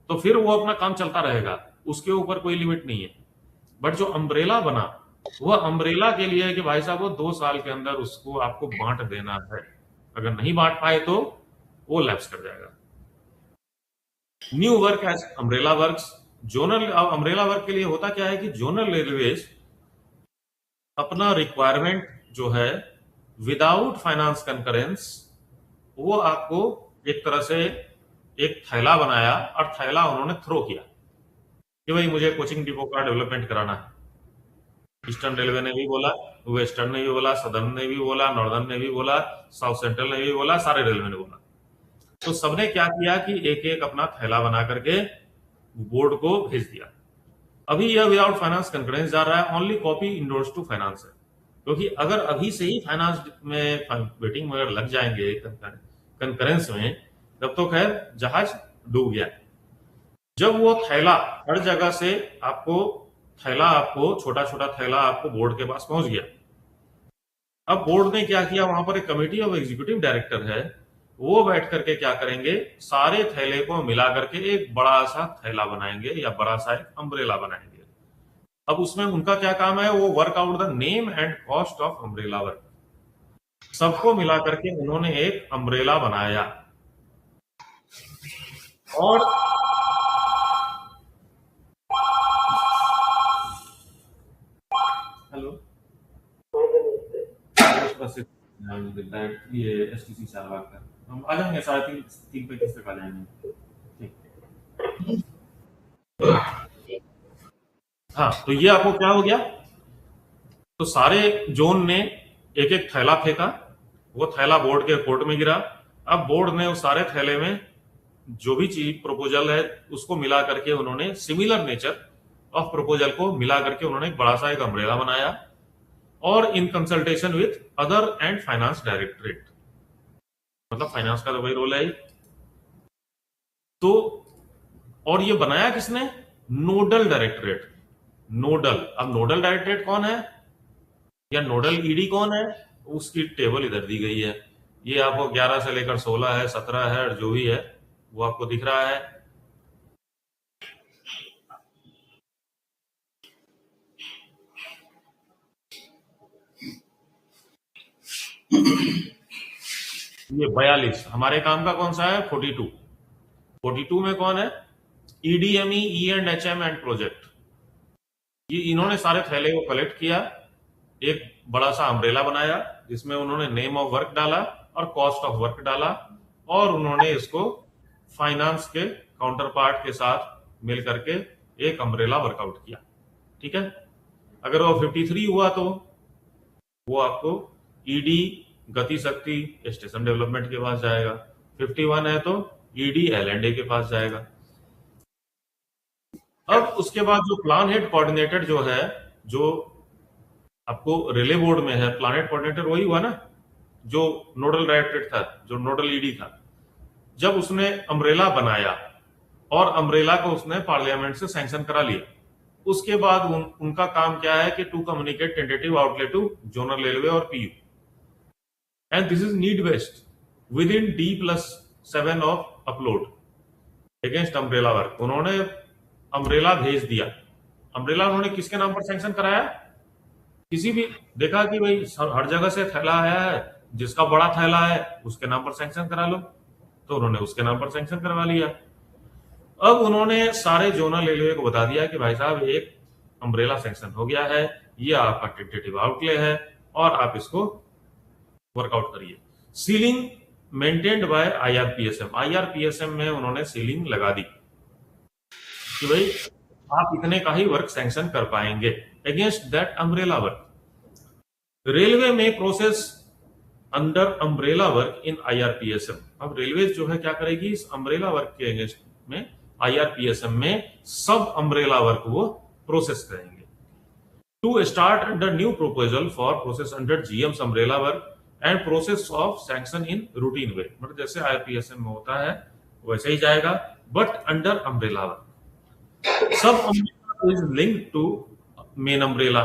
तो फिर वो अपना काम चलता रहेगा, उसके ऊपर कोई लिमिट नहीं है। बट जो अम्ब्रेला बना वो अम्ब्रेला के लिए है कि भाई साहब वो 2 साल के अंदर उसको आपको बांट देना है। अगर नहीं बांट पाए तो वो लैप्स कर जाएगा। New work as umbrella works. Zonal umbrella work के लिए होता क्या है कि जोनल रेलवेज अपना रिक्वायरमेंट जो है विदाउट फाइनेंस कंकरेंस, वो आपको एक तरह से एक थैला बनाया और थैला उन्होंने थ्रो किया कि भाई मुझे कोचिंग डिपो का डेवलपमेंट कराना है। ईस्टर्न रेलवे ने भी बोला, वेस्टर्न ने भी बोला, सदर्न ने भी बोला, नॉर्दर्न ने भी बोला, साउथ सेंट्रल ने भी बोला, सारे रेलवे ने बोला। तो सबने क्या किया कि एक एक अपना थैला बना करके बोर्ड को भेज दिया। अभी यह विदाउट फाइनेंस कंकरेंस जा रहा है, only copy endorse to finance है। क्योंकि अगर अभी से ही फाइनेंस में वेटिंग वगैरह लग जाएंगे कंकरेंस में, तब तो खैर जहाज डूब गया। जब वो थैला हर जगह से आपको छोटा छोटा थैला आपको बोर्ड के पास पहुंच गया। अब बोर्ड ने क्या किया, वहां पर एक कमेटी ऑफ एग्जीक्यूटिव डायरेक्टर है, वो बैठ करके क्या करेंगे, सारे थैले को मिला करके एक बड़ा सा थैला बनाएंगे या बड़ा सा एक अम्ब्रेला बनाएंगे। अब उसमें उनका क्या काम है, वो work out the name and cost of umbrella work. सबको मिला करके उन्होंने एक अम्ब्रेला बनाया। और हेलो, बस ये STC चारबाग का हम आ जाएंगे 3:35 तक आ जाएंगे। ठीक। हाँ, तो ये आपको क्या हो गया, तो सारे जोन ने एक एक थैला फेंका, वो थैला बोर्ड के कोर्ट में गिरा। अब बोर्ड ने उस सारे थैले में जो भी चीज प्रपोजल है उसको मिला करके उन्होंने सिमिलर नेचर ऑफ प्रपोजल को मिला करके उन्होंने एक बड़ा सा एक अम्ब्रेला बनाया और in consultation with other and finance directorate. मतलब फाइनेंस का तो वही रोल है। तो और ये बनाया किसने? Nodal directorate. नोडल, अब नोडल डायरेक्टरेट कौन है या नोडल ईडी कौन है, उसकी टेबल इधर दी गई है। ये आपको 11 से लेकर 16 है, 17 है, और जो भी है वो आपको दिख रहा है। ये 42। हमारे काम का कौन सा है? 42। 42 में कौन है? EDME, E and H M and project. ये इन्होंने सारे थैले को कलेक्ट किया, एक बड़ा सा अम्ब्रेला बनाया जिसमें उन्होंने नेम ऑफ वर्क डाला और कॉस्ट ऑफ वर्क डाला, और उन्होंने इसको फाइनेंस के काउंटर पार्ट के साथ मिल करके एक अम्ब्रेला वर्कआउट किया। ठीक है। अगर वो 53 हुआ तो वो आपको ईडी गति शक्ति स्टेशन डेवलपमेंट के पास जाएगा। 51 है तो ईडी एल&ए के पास जाएगा। अब उसके बाद जो प्लान हेड कोऑर्डिनेटर जो है, जो आपको रिले बोर्ड में है, प्लान हेड कोऑर्डिनेटर वही हुआ ना जो नोडल डायरेक्टरेट था, जो नोडल ईडी था। जब उसने अम्ब्रेला बनाया और अम्ब्रेला को उसने पार्लियामेंट से सैंक्शन करा लिया, उसके बाद उनका काम क्या है कि to communicate tentative outlay to zonal railway और PU, and this is need based with in D+7 of upload against umbrella work. उन्होंने अम्ब्रेला भेज दिया। अम्ब्रेला उन्होंने किसके नाम पर सैंक्शन कराया? किसी भी देखा कि भाई हर जगह से थैला आया है, जिसका बड़ा थैला है उसके नाम पर सैंक्शन करा लो, तो उन्होंने उसके नाम पर सैंक्शन करवा लिया। अब उन्होंने सारे जोनल रेलवे को बता दिया कि भाई साहब एक अम्ब्रेला सैंक्शन हो गया है, ये आपका टेंटेटिव आउटले है और आप इसको वर्कआउट करिए। Ceiling maintained by IRPSM। IRPSM में उन्होंने सीलिंग लगा दी कि भाई आप इतने का ही वर्क सैंक्शन कर पाएंगे against that umbrella work. Railway में process under umbrella work in IRPSM। अब रेलवे जो है क्या करेगी, इस अम्ब्रेला वर्क के अगेंस्ट में IRPSM में सब अम्ब्रेला वर्क वो प्रोसेस करेंगे। To start under new proposal for process under GM's umbrella work and process of sanction in routine way. मतलब जैसे IRPSM में होता है वैसे ही जाएगा, बट अंडर अम्ब्रेला वर्क। सब umbrella is linked to main umbrella.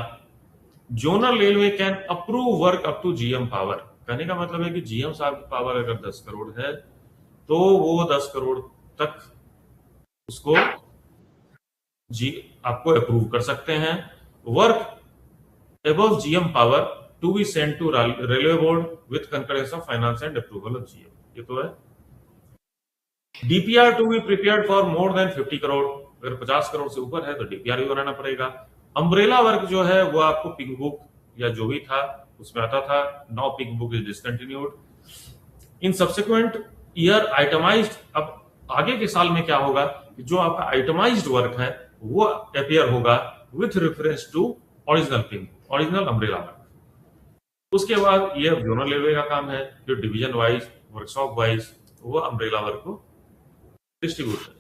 Zonal railway can approve work up to GM power. कहने का मतलब है कि GM साहब की पावर अगर 10 करोड़ है तो वो 10 करोड़ तक उसको आपको अप्रूव कर सकते हैं। Work above GM power to be send to railway board with concurrence of finance and approval of GM। ये तो है। DPR to be prepared for more than 50 crore. अगर 50 करोड़ से ऊपर है तो DPR भी बनाना पड़ेगा। अम्ब्रेला वर्क जो है वो आपको पिंक बुक या जो भी था उसमें आता था। Now pink book is discontinued in subsequent year itemised. अब आगे के साल में क्या होगा कि जो आपका आइटमाइज्ड वर्क है वो अपीयर होगा with reference to original pink, original umbrella work. उसके बाद ये जोनल रेलवे का काम है जो डिवीजन वाइज, वर्कशॉप वाइज वो अम्ब्रेला वर्क को डिस्ट्रीब्यूट करे।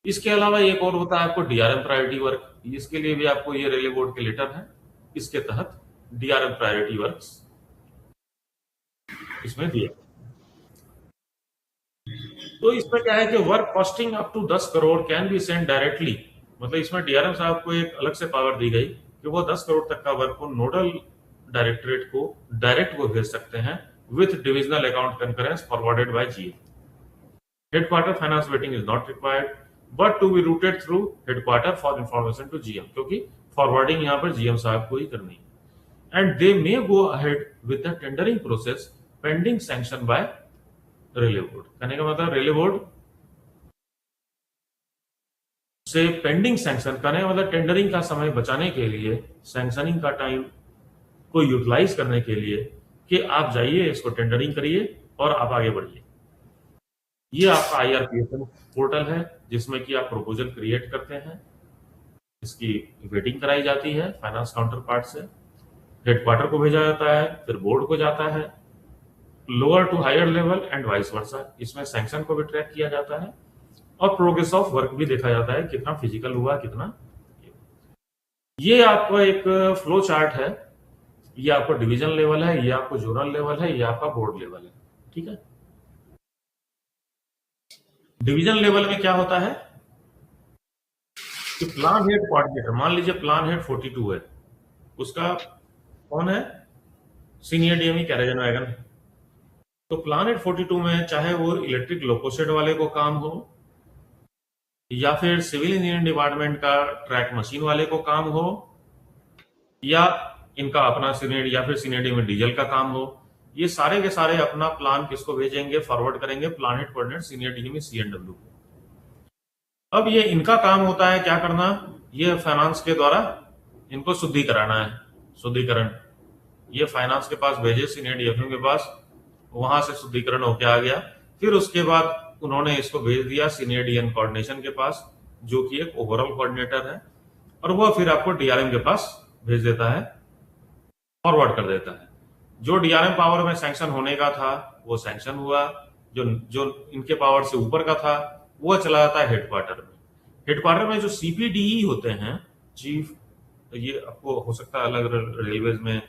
इसके अलावा एक और होता है आपको DRM प्रायोरिटी वर्क। इसके लिए भी आपको ये रेलवे बोर्ड के लेटर है, इसके तहत DRM प्रायोरिटी वर्क्स इसमें दिया। तो इसमें क्या है कि work costing up to 10 crore can be send directly. मतलब इसमें DRM साहब को एक अलग से पावर दी गई कि वो 10 करोड़ तक का वर्क को नोडल डायरेक्टरेट को डायरेक्ट वो भेज सकते हैं विथ divisional account concurrence forwarded by GM। Headquarter finance vetting is not required but to be routed through headquarter for information to GM, क्योंकि फॉरवर्डिंग यहां पर GM साहब को ही करनी है। And they may go ahead with the tendering process pending sanction by railway board. कहने का मतलब रेलवे बोर्ड से पेंडिंग सैंक्शन करने का मतलब टेंडरिंग का समय बचाने के लिए, सैंक्शनिंग का टाइम को यूटिलाइज करने के लिए कि आप जाइए इसको टेंडरिंग करिए और आप आगे बढ़िए। ये आपका IRPSM पोर्टल है जिसमें कि आप प्रपोजल क्रिएट करते हैं, इसकी वेटिंग कराई जाती है फाइनेंस काउंटर पार्ट से, हेडक्वार्टर को भेजा जाता है, फिर बोर्ड को जाता है, lower to higher level and vice versa. इसमें सैंक्शन को भी ट्रैक किया जाता है और प्रोग्रेस ऑफ वर्क भी देखा जाता है, कितना फिजिकल हुआ, कितना। ये आपका एक फ्लो चार्ट है। ये आपको डिवीजन लेवल है, ये आपको जोनल लेवल है, ये आपका बोर्ड लेवल है। ठीक है। डिवीजन लेवल में क्या होता है कि प्लान हेड कोऑर्डिनेटर, मान लीजिए प्लान हेड 42 है, उसका कौन है? Senior DME carriage and wagon. तो प्लान हेड 42 में चाहे वो इलेक्ट्रिक लोकोशेड वाले को काम हो या फिर सिविल इंजीनियरिंग डिपार्टमेंट का ट्रैक मशीन वाले को काम हो या इनका अपना सीनियर या फिर सीनियर DME डीजल का काम हो ये सारे के सारे अपना प्लान किसको भेजेंगे, फॉरवर्ड करेंगे, plan head coordinate senior DME CNW को। अब ये इनका काम होता है क्या करना, ये फाइनेंस के द्वारा इनको शुद्धि कराना है, शुद्धिकरण। ये फाइनेंस के पास भेजे, सीनियर डीएफएम के पास, वहां से शुद्धिकरण होके आ गया। फिर उसके बाद उन्होंने इसको भेज दिया सीनियर डीएन कोऑर्डिनेशन के पास, जो कि एक ओवरऑल कोऑर्डिनेटर है, और वह फिर आपको डीआरएम के पास भेज देता है, फॉरवर्ड कर देता है। जो डीआरएम पावर में सैंक्शन होने का था वो सैंक्शन हुआ, जो जो इनके पावर से ऊपर का था वो चला जाता है हेडक्वार्टर में। हेडक्वार्टर में जो सीपीडीई होते हैं, चीफ, ये आपको हो सकता है अलग अलग रेलवेज में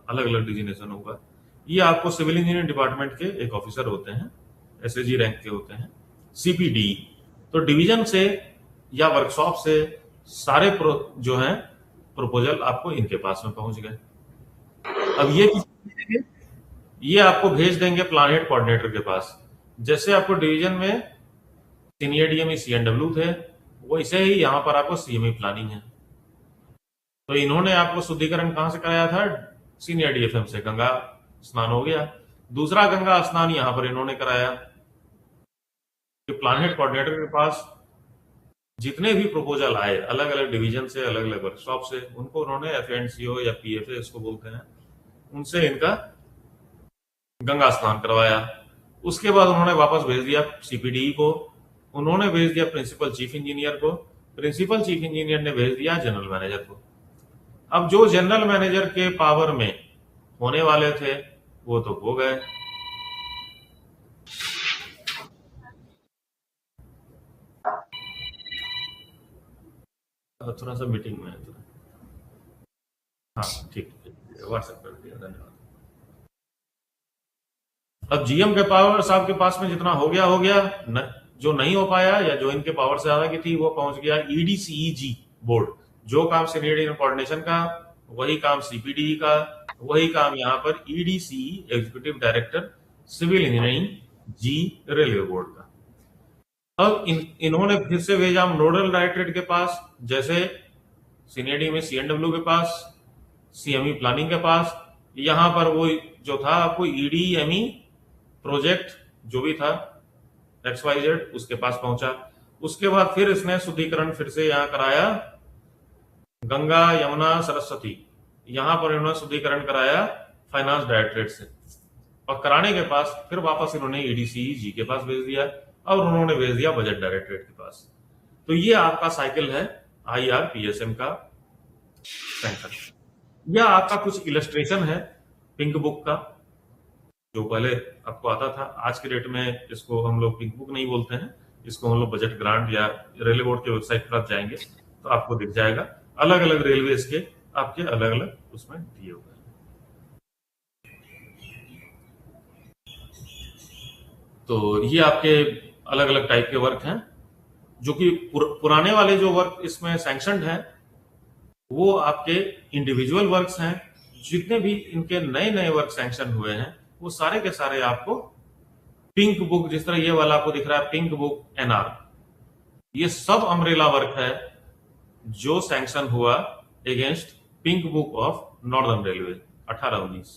अलग अलग डिजिग्नेशन होगा, ये आपको सिविल इंजीनियरिंग डिपार्टमेंट के एक ऑफिसर होते हैं, एसएजी रैंक के होते हैं, सीपीडीई। तो डिवीजन से या वर्कशॉप से सारे जो हैं प्रपोजल आपको इनके पास में पहुंच गए। अब ये किसको भेजेंगे, ये आपको भेज देंगे प्लान हेड कोऑर्डिनेटर के पास। जैसे आपको डिवीजन में सीनियर डीएमई सीएनडब्ल्यू थे, वैसे ही यहां पर आपको सीएमई प्लानिंग है। तो इन्होंने आपको शुद्धिकरण कहां से कराया था, सीनियर डीएफएम से, गंगा स्नान हो गया। दूसरा गंगा स्नान यहां पर इन्होंने कराया कि प्लान हेड कोऑर्डिनेटर के पास जितने भी प्रपोजल आए अलग अलग डिवीजन से, अलग अलग वर्कशॉप से, उनको उन्होंने एफएनसीओ या पीएफए इसको बोलते हैं, उनसे इनका गंगा स्नान करवाया। उसके बाद उन्होंने वापस भेज दिया सीपीडीई को, उन्होंने भेज दिया प्रिंसिपल चीफ इंजीनियर को, प्रिंसिपल चीफ इंजीनियर ने भेज दिया जनरल मैनेजर को। अब जो जनरल मैनेजर के पावर में होने वाले थे वो तो हो गए। थोड़ा सा मीटिंग में है थोड़ा। हाँ ठीक, व्हाट्सएप कर दिया, धन्यवाद। अब जीएम के पावर साहब के पास में जितना हो गया जो नहीं हो पाया या जो इनके पावर से ज्यादा की थी वो पहुंच गया ईडीसीईजी बोर्ड। जो काम सीनियर कोऑर्डिनेशन का, वही काम सीपीडीई का, वही काम यहाँ पर ईडीसीई एग्जीक्यूटिव डायरेक्टर सिविल इंजीनियरिंग जी रेलवे बोर्ड का। अब इन्होंने फिर से भेजा नोडल डायरेक्टरेट के पास, जैसे सीनियर डी में सीएनडब्ल्यू के पास, सीएमई प्लानिंग के पास, यहां पर वो जो था आपको ईडीएमई प्रोजेक्ट जो भी था XYZ उसके पास पहुंचा। उसके बाद फिर इसने शुद्धिकरण फिर से यहां कराया, गंगा यमुना सरस्वती, यहां पर इन्होंने शुद्धिकरण कराया फाइनेंस डायरेक्टरेट से, और कराने के पास फिर वापस इन्होंने ईडीसीई के पास भेज दिया, और उन्होंने भेज दिया बजट डायरेक्टरेट के पास। तो ये आपका साइकिल है IRPSM का सैंक्शन। यह आपका कुछ इलस्ट्रेशन है पिंक बुक का, जो पहले आपको आता था। आज के डेट में इसको हम लोग पिंक बुक नहीं बोलते हैं, इसको हम लोग बजट ग्रांट, या रेलवे बोर्ड के वेबसाइट पर आप जाएंगे तो आपको दिख जाएगा, अलग अलग रेलवेज के आपके अलग अलग उसमें दिए हुए हैं। तो ये आपके अलग अलग टाइप के वर्क हैं, जो कि पुराने वाले जो वर्क इसमें सैंक्शनड हैं वो आपके इंडिविजुअल वर्क्स हैं। जितने भी इनके नए नए वर्क सैंक्शन हुए हैं वो सारे के सारे आपको पिंक बुक, जिस तरह ये वाला आपको दिख रहा है पिंक बुक NR, ये सब अम्ब्रेला वर्क है जो सैंक्शन हुआ against pink book of northern railway 1819।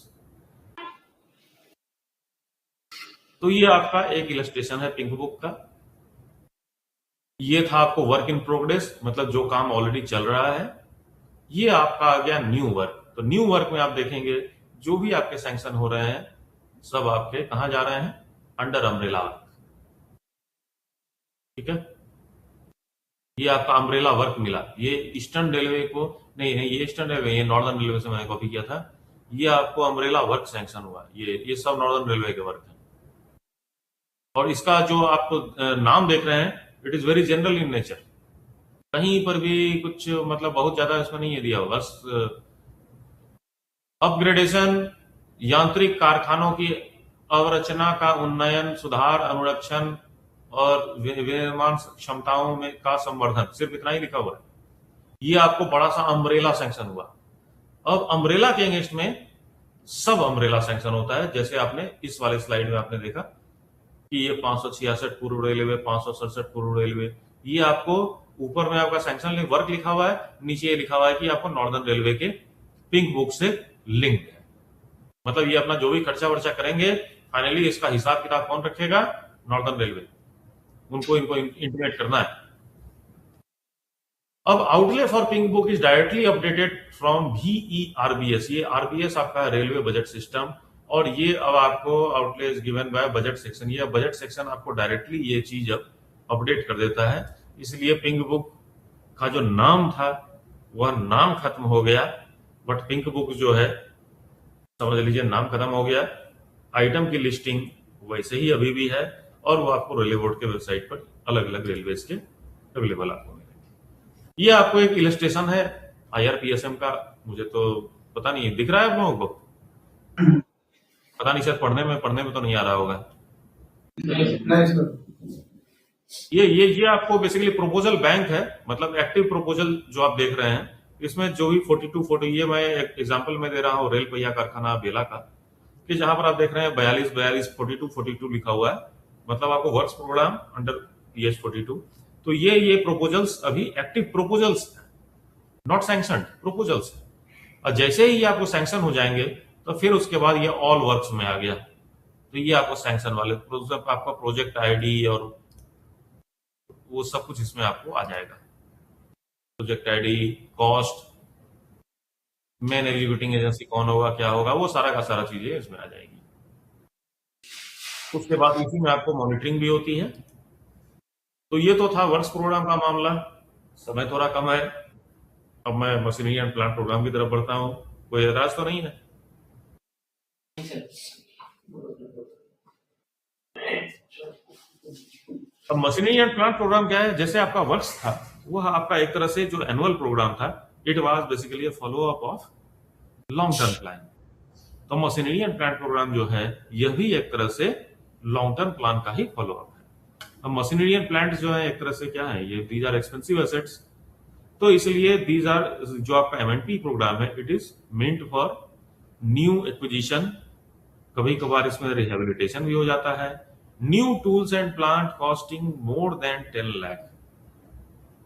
तो ये आपका एक इलस्ट्रेशन है पिंक बुक का। ये था आपको वर्क इन प्रोग्रेस, मतलब जो काम ऑलरेडी चल रहा है। ये आपका आ गया न्यू वर्क। तो न्यू वर्क में आप देखेंगे जो भी आपके सैंक्शन हो रहे हैं सब आपके कहां जा रहे हैं, अंडर अम्ब्रेला वर्क। ठीक है, ये आपका अम्ब्रेला वर्क मिला। ये ईस्टर्न रेलवे को नहीं, ये ईस्टर्न रेलवे, ये नॉर्दर्न रेलवे से मैंने कॉपी किया था। ये आपको अम्ब्रेला वर्क सैंक्शन हुआ, ये सब नॉर्दर्न रेलवे के वर्क है। और इसका जो आप नाम देख रहे हैं, it is very general in nature, कहीं पर भी कुछ मतलब बहुत ज्यादा इसमें नहीं है दिया, बस अपग्रेडेशन, यांत्रिक कारखानों की अवरचना का उन्नयन, सुधार, अनुरक्षण और विनिर्माण क्षमताओं में का संवर्धन, सिर्फ इतना ही लिखा हुआ है। ये आपको बड़ा सा अम्ब्रेला सैंक्शन हुआ। अब अम्ब्रेला के अगेंस्ट में सब अम्ब्रेला सैंक्शन होता है, जैसे आपने इस वाले स्लाइड में आपने देखा कि ये 566 पूर्व रेलवे, 567 पूर्व रेलवे, ये आपको ऊपर में आपका सैंक्शन वर्क लिखा हुआ है, नीचे ये लिखा हुआ है कि आपको नॉर्दर्न रेलवे के पिंक बुक से लिंक है। मतलब ये अपना जो भी खर्चा वर्चा करेंगे, फाइनली इसका हिसाब किताब कौन रखेगा? Northern railway. उनको इनको इंटीमेट करना है। अब outlay for pink book is directly updated from VERBS। ये RBS आपका रेलवे बजट सिस्टम, और ये अब आपको outlay is given by budget section. ये बजट सेक्शन आपको डायरेक्टली ये चीज अपडेट कर देता है। इसलिए पिंक बुक का जो नाम था वह नाम खत्म हो गया, बट पिंक बुक जो है समझ लीजिए नाम खत्म हो गया। आइटम की लिस्टिंग वैसे ही अभी भी है, और वो आपको रेलवे बोर्ड के वेबसाइट पर अलग अलग रेलवे के अवेलेबल आपको मिलेंगे। ये आपको एक इलस्ट्रेशन है IRPSM का। मुझे तो पता नहीं दिख रहा है आप लोगों को, पता नहीं शायद पढ़ने में तो नहीं आ रहा होगा। ये आपको बेसिकली प्रपोजल बैंक है, मतलब एक्टिव प्रपोजल जो आप देख रहे हैं। इसमें जो भी 42-40, ये मैं एक एग्जांपल में दे रहा हूँ रेल पहिया कारखाना बेला का, कि जहां पर आप देख रहे हैं 42 42 लिखा हुआ है, मतलब आपको वर्क्स प्रोग्राम अंडर PH42। तो ये प्रपोजल्स अभी active proposals, not sanctioned proposals. और जैसे ही ये आपको सैंक्शन हो जाएंगे तो फिर उसके बाद ये ऑल वर्क्स में आ गया, तो ये आपको सैंक्शन वाले आपका प्रोजेक्ट ID और वो सब कुछ इसमें आपको आ जाएगा। Project ID, cost, main executing agency कौन होगा, क्या होगा, वो सारा का सारा चीजें इसमें आ जाएगी। उसके बाद इसी में आपको मॉनिटरिंग भी होती है। तो ये तो था वर्क्स प्रोग्राम का मामला। समय थोड़ा कम है, अब मैं मशीनरी एंड प्लांट प्रोग्राम की तरफ बढ़ता हूँ। कोई एतराज तो नहीं है? अब मशीनरी एंड प्लांट प्रोग्राम क्या है? जैसे आपका वर्क्स था, वह आपका एक तरह से जो एनुअल प्रोग्राम था, it was basically follow up of long term plan. तो मशीनरी एंड प्लांट प्रोग्राम जो है यह भी एक तरह से लॉन्ग टर्म प्लान का ही फॉलो अप है। अब मशीनरी एंड प्लांट जो है एक तरह से क्या है, ये दीज आर एक्सपेंसिव एसेट्स। तो इसलिए दीज आर, जो आपका MNP प्रोग्राम है, it is meant for new acquisition. कभी कभार इसमें रिहेबिलिटेशन भी हो जाता है। New tools and plant costing more than 10 lakh,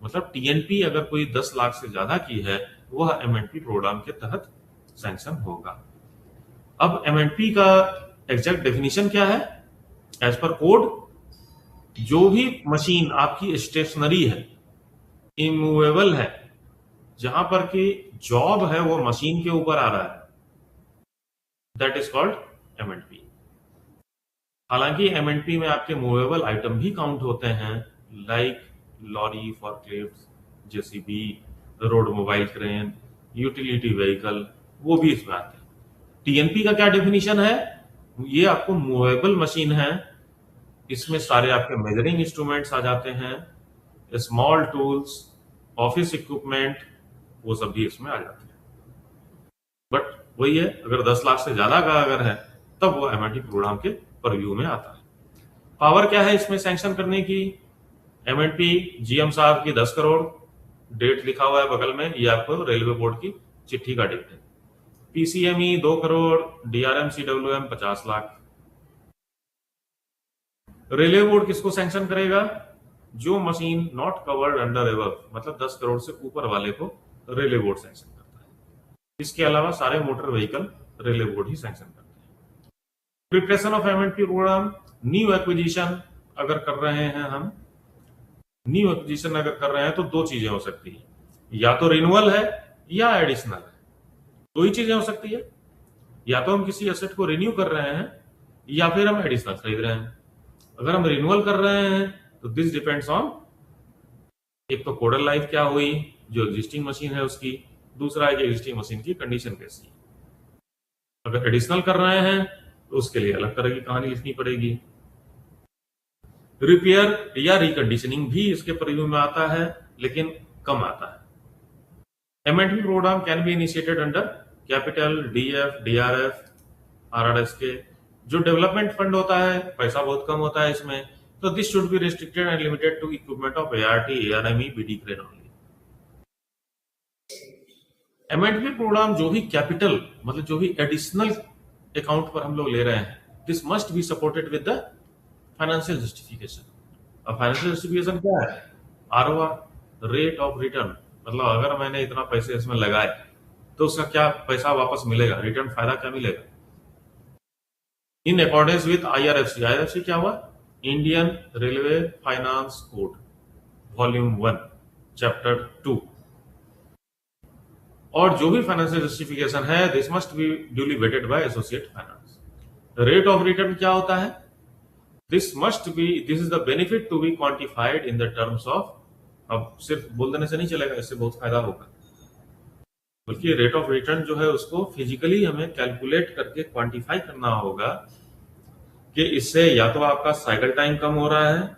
मतलब TNP अगर कोई 10 लाख से ज्यादा की है, वह MNP प्रोग्राम के तहत सैंक्शन होगा। अब MNP का एग्जैक्ट डेफिनेशन क्या है? एज पर कोड, जो भी मशीन आपकी स्टेशनरी है, इमूवेबल है, जहां पर कि जॉब है वो मशीन के ऊपर आ रहा है, दैट इज कॉल्ड MNP। हालांकि MNP में आपके मूवेबल आइटम भी काउंट होते हैं, like lorry, forklift, JCB, road mobile crane, utility vehicle, वो भी इसमें आते हैं। TNP का क्या डेफिनेशन है? ये आपको मूवेबल मशीन है, इसमें सारे आपके मेजरिंग इंस्ट्रूमेंट्स आ जाते हैं, स्मॉल टूल्स, ऑफिस इक्विपमेंट, वो सब भी इसमें आ जाते हैं। बट वही है, अगर 10 लाख से ज्यादा का अगर है, तब वो MNP प्रोग्राम के परव्यू में आता है। पावर क्या है इसमें सैंक्शन करने की? MNP GM साहब की 10 करोड़, डेट लिखा हुआ है बगल में, ये आपको रेलवे बोर्ड की चिट्ठी का डेट है। PCME 2 crore, DRM CWM 50 lakh. Railway board किसको सैंक्शन करेगा? जो machine not covered under above, मतलब 10 करोड़ से ऊपर वाले को रेलवे बोर्ड सैंक्शन करता है। इसके अलावा सारे मोटर व्हीकल रेलवे बोर्ड ही सैंक्शन करता है। Preparation of MNP programme, new acquisition अगर कर रहे हैं हम, न्यू एक्विजिशन अगर कर रहे हैं तो दो चीजें हो सकती है, या तो रिन्यूअल है या एडिशनल है। दो ही चीजें हो सकती है, या तो हम किसी एसेट को रिन्यू कर रहे हैं या फिर हम एडिशनल खरीद रहे हैं। अगर हम रिन्यूअल कर रहे हैं तो दिस डिपेंड्स ऑन, एक तो कोडल लाइफ क्या हुई जो एग्जिस्टिंग मशीन है उसकी, दूसरा है कि एग्जिस्टिंग मशीन की कंडीशन कैसी है। अगर एडिशनल कर रहे हैं तो उसके लिए अलग तरह की कहानी लिखनी पड़ेगी। रिपेयर या रिकंडीशनिंग भी इसके परिव्यू में आता है, लेकिन कम आता है। MNP programme can be initiated under capital, DF, DRF, RRS के। जो डेवलपमेंट फंड होता है, पैसा बहुत कम होता है इसमें, तो this should be restricted and limited to equipment of ART, ARME, BD crane only. MNP programme जो भी कैपिटल, मतलब जो भी एडिशनल अकाउंट पर हम लोग ले रहे हैं, this must be supported with the financial justification. अब फाइनेंशियल जस्टिफिकेशन क्या है? ROR, रेट ऑफ रिटर्न, मतलब अगर मैंने इतना पैसे इसमें लगाए तो उसका क्या पैसा वापस मिलेगा, रिटर्न फायदा क्या मिलेगा। In accordance with IRFC। IRFC क्या हुआ? Indian railway finance code, volume 1, chapter 2। और जो भी फाइनेंशियल जस्टिफिकेशन है, this must be duly vetted by associate finance. Rate of return क्या होता है? This is the benefit to be quantified in the terms of. अब सिर्फ बोल देने से नहीं चलेगा, इससे बहुत फायदा होगा, बल्कि रेट ऑफ रिटर्न जो है उसको फिजिकली हमें कैलकुलेट करके क्वांटिफाई करना होगा कि इससे या तो आपका साइकिल टाइम कम हो रहा है,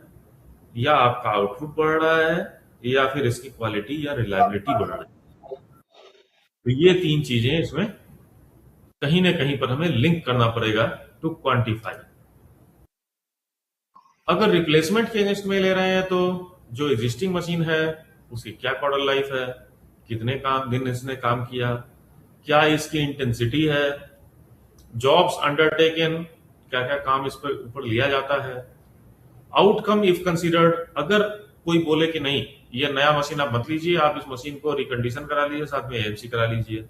या आपका आउटपुट बढ़ रहा है, या फिर इसकी क्वालिटी या रिलायबिलिटी बढ़ रही है। तो ये तीन चीजें इसमें कहीं ना कहीं पर हमें लिंक करना पड़ेगा टू क्वांटिफाई। अगर रिप्लेसमेंट के अगेंस्ट में ले रहे हैं तो जो एग्जिस्टिंग मशीन है उसकी क्या कॉर्डर लाइफ है, कितने दिन इसने काम किया, क्या इसकी इंटेंसिटी है, जॉब्स अंडरटेकन, क्या क्या काम इस पर ऊपर लिया जाता है, आउटकम इफ कंसीडर्ड। अगर कोई बोले कि नहीं ये नया मशीन आप मत लीजिए, आप इस मशीन को रिकंडीशन करा लीजिए, साथ में AMC करा लीजिए,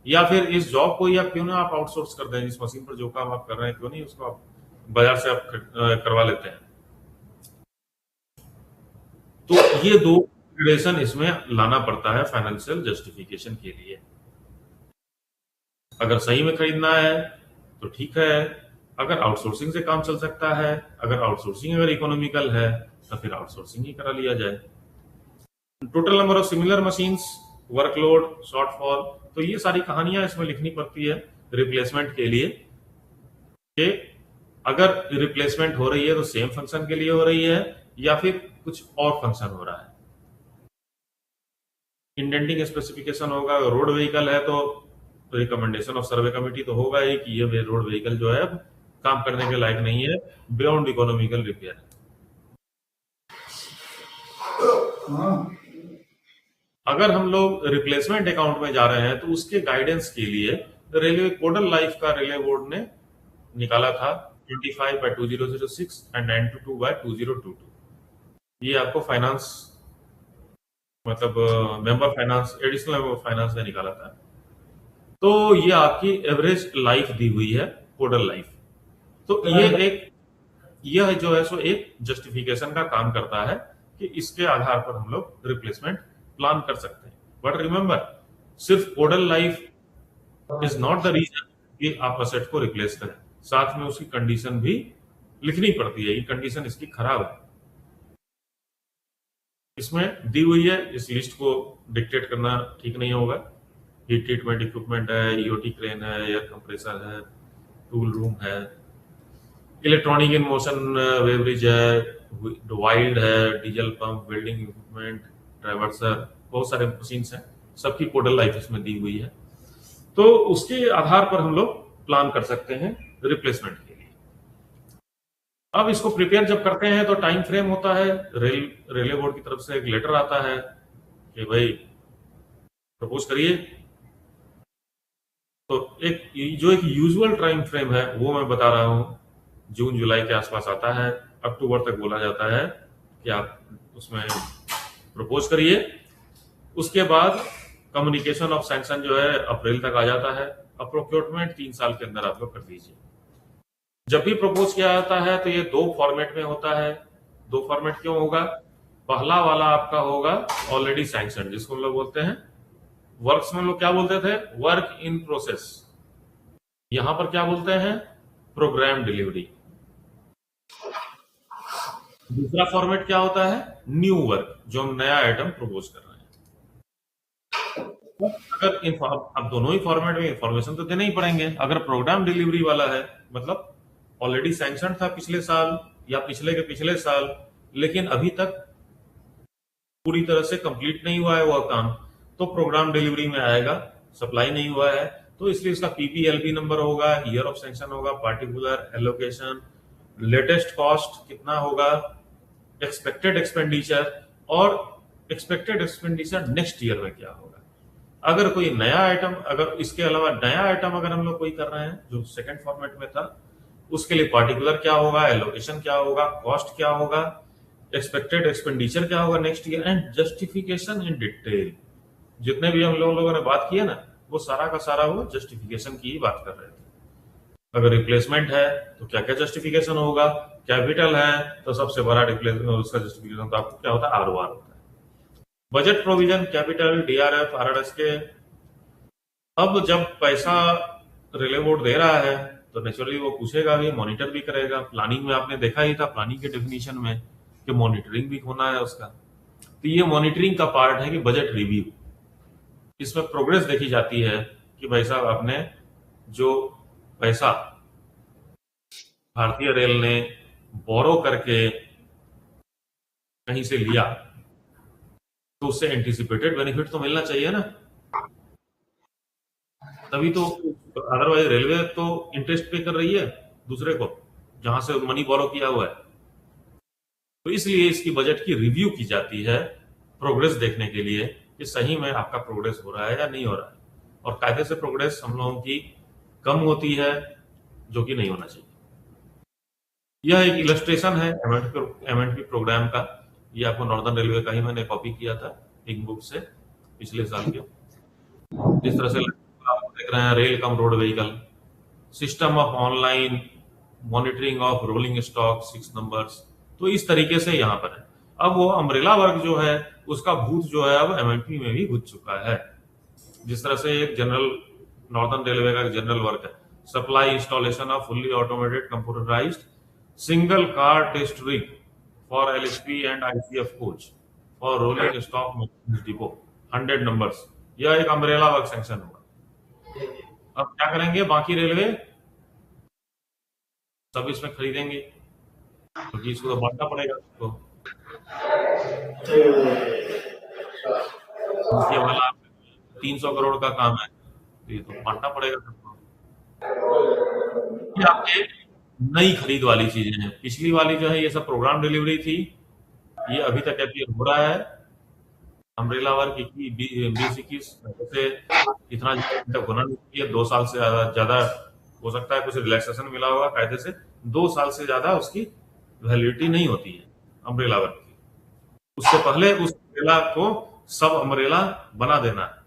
या फिर इस जॉब को या क्यों ना आप आउटसोर्स कर दें, इस मशीन पर जो काम आप कर रहे हैं क्यों नहीं उसको आप बाजार से आप करवा लेते हैं। तो ये दो कंसीडरेशन इसमें लाना पड़ता है फाइनेंशियल जस्टिफिकेशन के लिए। अगर सही में खरीदना है तो ठीक है, अगर आउटसोर्सिंग से काम चल सकता है, अगर इकोनॉमिकल है तो फिर आउटसोर्सिंग ही करा लिया जाए। Total number of similar machines, workload, shortfall, तो ये सारी कहानियां इसमें लिखनी पड़ती है रिप्लेसमेंट के लिए, कि अगर रिप्लेसमेंट हो रही है तो सेम फंक्शन के लिए हो रही है या फिर कुछ और फंक्शन हो रहा है। इंडेंटिंग स्पेसिफिकेशन होगा, रोड व्हीकल है तो रिकमेंडेशन ऑफ सर्वे कमेटी तो होगा ही कि ये रोड व्हीकल जो है अब काम करने के लायक नहीं है, बियॉन्ड इकोनॉमिकल रिपेयर है। अगर हम लोग रिप्लेसमेंट अकाउंट में जा रहे हैं तो उसके गाइडेंस के लिए रेलवे कोडल लाइफ का रेलवे बोर्ड ने निकाला था 25/2006 एंड 922/2022। ये आपको फाइनेंस मतलब member finance, additional member finance ने निकाला था। तो ये आपकी एवरेज लाइफ दी हुई है, कोडल लाइफ। तो यह जो है सो एक जस्टिफिकेशन का काम करता है कि इसके आधार पर हम लोग रिप्लेसमेंट प्लान कर सकते हैं। बट रिमेंबर, सिर्फ codal life is not the reason कि आप असेट को रिप्लेस करें, साथ में उसकी कंडीशन भी लिखनी पड़ती है। ये कंडीशन इसकी खराब है, इसमें दी हुई है, इस लिस्ट को डिक्टेट करना ठीक नहीं होगा। हीट ट्रीटमेंट इक्विपमेंट है, EOT क्रेन है, एयर कंप्रेसर है, टूल रूम है, इलेक्ट्रॉनिक इन मोशन वेब्रिज है, वाइल्ड है, डीजल पंप, वेल्डिंग इक्विपमेंट, ट्रैवर्सर, बहुत सारे मशीन्स हैं, सबकी कोडल लाइफ इसमें दी हुई है। तो उसके आधार पर हम लोग प्लान कर सकते हैं रिप्लेसमेंट के लिए। अब इसको प्रिपेयर जब करते हैं तो टाइम फ्रेम होता है, रेलवे बोर्ड की तरफ से एक लेटर आता है कि भाई प्रपोज करिए। तो एक यूजुअल टाइम फ्रेम है वो मैं बता रहा हूं, जून जुलाई के आसपास आता है, अक्टूबर तक बोला जाता है कि आप उसमें प्रपोज करिए। उसके बाद कम्युनिकेशन ऑफ सैंक्शन जो है अप्रैल तक आ जाता है। अब प्रोक्योरमेंट 3 साल के अंदर आप लोग कर दीजिए। जब भी प्रपोज किया जाता है तो ये 2 फॉर्मेट में होता है। 2 फॉर्मेट क्यों होगा? पहला वाला आपका होगा ऑलरेडी सैंक्शन, जिसको हम लोग बोलते हैं वर्क्स में हम लोग क्या बोलते थे, वर्क इन प्रोसेस। यहां पर क्या बोलते हैं, प्रोग्राम डिलीवरी। दूसरा फॉर्मेट क्या होता है, न्यू वर्क, जो हम नया आइटम प्रपोज कर रहे हैं। अगर अब दोनों ही फॉर्मेट में इंफॉर्मेशन तो देने ही पड़ेंगे। अगर प्रोग्राम डिलीवरी वाला है, मतलब ऑलरेडी सैंक्शन था पिछले साल या पिछले के पिछले साल, लेकिन अभी तक पूरी तरह से कंप्लीट नहीं हुआ है वह काम, तो प्रोग्राम डिलीवरी में आएगा। सप्लाई नहीं हुआ है तो इसलिए इसका PPLB नंबर होगा, ईयर ऑफ सैंक्शन होगा, पार्टिकुलर एलोकेशन, लेटेस्ट कॉस्ट कितना होगा, एक्सपेक्टेड एक्सपेंडिचर, और एक्सपेक्टेड एक्सपेंडिचर नेक्स्ट ईयर में क्या होगा। अगर कोई नया आइटम, अगर इसके अलावा नया आइटम अगर हम लोग कोई कर रहे हैं जो सेकंड फॉर्मेट में था, उसके लिए पार्टिकुलर क्या होगा, एलोकेशन क्या होगा, कॉस्ट क्या होगा, एक्सपेक्टेड एक्सपेंडिचर क्या होगा next year, and justification in detail. जितने भी हम लोगों ने बात की है ना, वो सारा का सारा वो जस्टिफिकेशन की ही बात कर रहे थे। अगर रिप्लेसमेंट है तो क्या क्या जस्टिफिकेशन होगा, कैपिटल है तो सबसे बड़ा उसका जस्टिफिकेशन तो आपको क्या होता है, आरओआर होता है। Budget provision, capital, DRF, RRS के। अब जब पैसा रेलवे बोर्ड दे रहा है तो नेचुरली वो पूछेगा भी, मॉनिटर भी करेगा। प्लानिंग में आपने देखा ही था, प्लानिंग के डेफिनेशन में कि मॉनिटरिंग भी होना है उसका। तो ये मॉनिटरिंग का पार्ट है कि बजट रिव्यू। इसमें प्रोग्रेस देखी जाती है कि भाई साहब आपने जो पैसा भारतीय रेल ने बोरो करके कहीं से लिया तो उससे एंटिसिपेटेड बेनिफिट तो मिलना चाहिए ना, तभी तो। अदरवाइज रेलवे तो इंटरेस्ट पे कर रही है दूसरे को, जहां से मनी बोरो किया हुआ है। तो इसलिए इसकी बजट की रिव्यू की जाती है प्रोग्रेस देखने के लिए कि सही में आपका प्रोग्रेस हो रहा है या नहीं हो रहा है। और कायदे से प्रोग्रेस हम लोगों की कम होती है, जो कि नहीं होना चाहिए। यह एक इलस्ट्रेशन है एमएनपी प्रोग्राम का। ये आपको नॉर्दर्न रेलवे का ही मैंने कॉपी किया था एक बुक से पिछले साल के। जिस तरह से आप देख रहे हैं, rail cum road vehicle system of online monitoring of rolling stock 6 numbers. तो इस तरीके से यहाँ पर है। अब वो अम्ब्रेला वर्क जो है उसका भूत जो है अब एमएनपी में भी घुस चुका है। जिस तरह से एक जनरल नॉर्दर्न रेलवे का जनरल वर्क है, supply installation of fully automated computerised single car test rig for LHP and ICF coach for rolling stock depot 100 numbers. यह एक अम्ब्रेला वर्क सैंक्शन हुआ। अब क्या करेंगे बाकी रेलवे, सब इसमें खरीदेंगे क्योंकि इसको तो बांटना पड़ेगा तो ये वाला 300 करोड़ का काम है तो ये तो बांटना पड़ेगा सबको। ये आपके नई खरीद वाली चीजें हैं। पिछली वाली जो है ये सब प्रोग्राम डिलीवरी थी, ये अभी तक अपियर हो रहा है। अम्ब्रेला वर्क 20-21 से इतना तक होना नहीं चाहिए। 2 साल से ज्यादा हो सकता है, कुछ रिलैक्सेशन मिला होगा कायदे से। 2 साल से ज्यादा उसकी वैलिडिटी नहीं होती है अम्ब्रेला वर्क की। उससे पहले उस अम्ब्रेला को सब अम्ब्रेला बना देना है।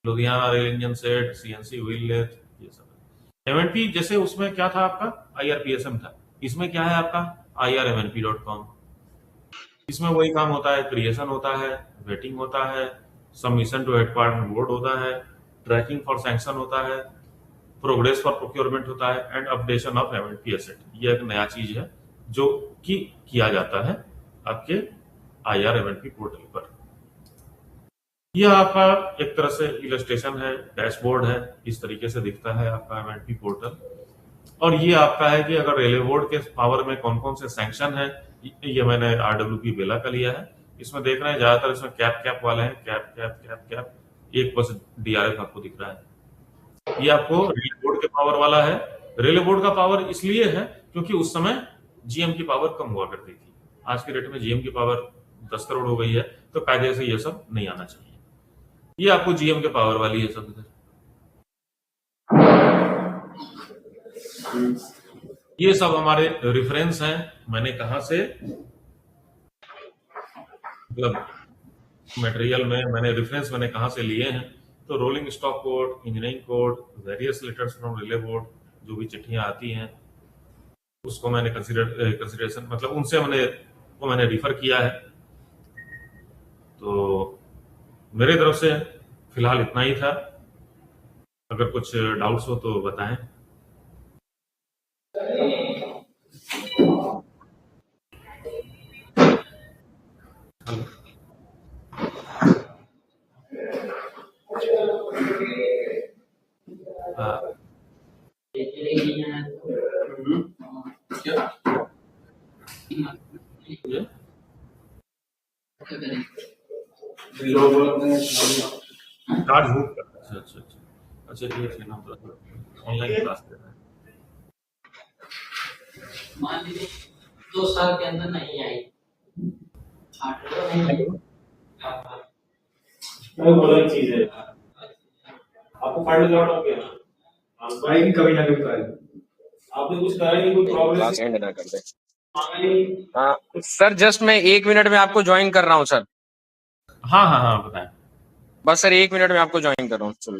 Ludhiana rail engine set, CNC wheel lathe, ये सब। एमएनपी जैसे उसमें क्या था आपका, आईआरपीएसएम था। इसमें क्या है आपका, irmnp.com। इसमें वही काम होता है, क्रिएशन होता है, वेटिंग होता है, सबमिशन टू हेडक्वार्टर बोर्ड होता है, ट्रैकिंग फॉर सैंक्शन होता है, प्रोग्रेस फॉर प्रोक्योरमेंट होता है and updation of MNP asset. ये एक नया चीज है जो कि किया जाता है आपके IRMNP पोर्टल पर। यह आपका एक तरह से इलस्ट्रेशन है, डैशबोर्ड है, इस तरीके से दिखता है आपका एमएनपी पोर्टल। और ये आपका है कि अगर रेलवे बोर्ड के पावर में कौन कौन से सैंक्शन है, ये मैंने आरडब्ल्यूपी बेला का लिया है। इसमें देख रहे हैं ज्यादातर इसमें कैप वाले हैं, कैप 1% डीआरएफ आपको दिख रहा है। ये आपको रेलवे बोर्ड के पावर वाला है। रेलवे बोर्ड का पावर इसलिए है क्योंकि उस समय जीएम की पावर कम हुआ करती थी। आज के डेट में जीएम की पावर 10 करोड़ हो गई है, तो कायदे से ये सब नहीं आना चाहिए। ये आपको जीएम के पावर वाली है सब इधर। ये सब हमारे रेफरेंस हैं, मैंने कहा से मतलब मटेरियल में मैंने रेफरेंस मैंने कहां से लिए हैं। तो rolling stock code, engineering code, various letters from railway board, जो भी चिट्ठियां आती हैं उसको मैंने कंसिडरेशन मतलब उनसे मैंने रिफर किया है। तो मेरे तरफ से फिलहाल इतना ही था। अगर कुछ डाउट्स हो तो बताएं। कार्ड बुक कर, अच्छा ये लेना ऑनलाइन क्लास दे रहा है। मान लीजिए 2 साल के अंदर नहीं आई, 8 तो नहीं बोला चीज है, आपको फंड लॉट हो गया, आप आएगी कभी ना कभी तो आपने कुछ करा नहीं, कोई प्रॉब्लम क्लास एंड ना कर दे। हाँ सर, जस्ट मैं 1 मिनट में आपको ज्वाइन कर रहा हूँ सर। हाँ बताएं। बस सर 1 मिनट में आपको ज्वाइन कर रहा हूँ। चलो।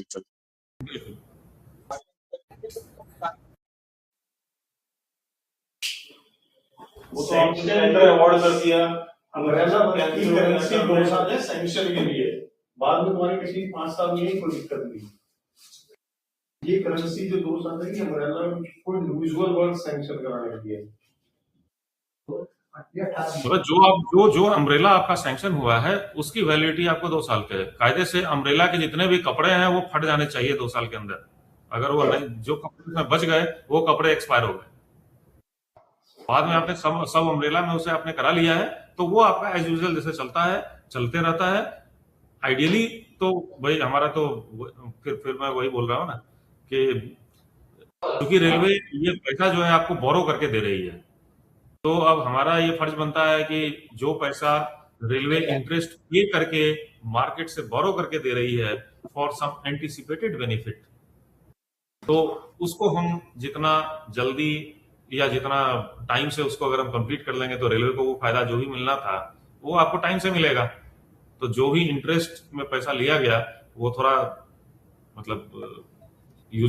वो तो आपने टेंडर अवार्ड कर दिया, अम्ब्रेला की करेंसी 2 साल है सैंक्शन के लिए, बाद में तुम्हारी किसी 5 साल में ही कोई दिक्कत नहीं। ये करेंसी जो 2 साल है कि अम्ब्रेला कोई इंडिविजुअल वर्क सैंक्शन कराने के लिए। मतलब जो अम्ब्रेला आपका सैंक्शन हुआ है उसकी वैलिडिटी आपको 2 साल के है। कायदे से अम्ब्रेला के जितने भी कपड़े हैं वो फट जाने चाहिए 2 साल के अंदर। अगर वो नहीं, जो कपड़े में बच गए वो कपड़े एक्सपायर हो गए, बाद में आपने सब अम्ब्रेला में उसे आपने करा लिया है तो वो आपका एज यूजुअल जैसे चलता है, चलते रहता है। आइडियली तो भाई हमारा तो फिर मैं वही बोल रहा हूँ ना कि क्योंकि रेलवे ये पैसा जो है आपको बोरो करके दे रही है, तो अब हमारा ये फर्ज बनता है कि जो पैसा रेलवे इंटरेस्ट पे करके मार्केट से बोरो करके दे रही है फॉर सम एंटिसिपेटेड बेनिफिट, तो उसको हम जितना जल्दी या जितना टाइम से उसको अगर हम कंप्लीट कर लेंगे तो रेलवे को वो फायदा जो भी मिलना था वो आपको टाइम से मिलेगा। तो जो भी इंटरेस्ट में पैसा लिया गया वो थोड़ा मतलब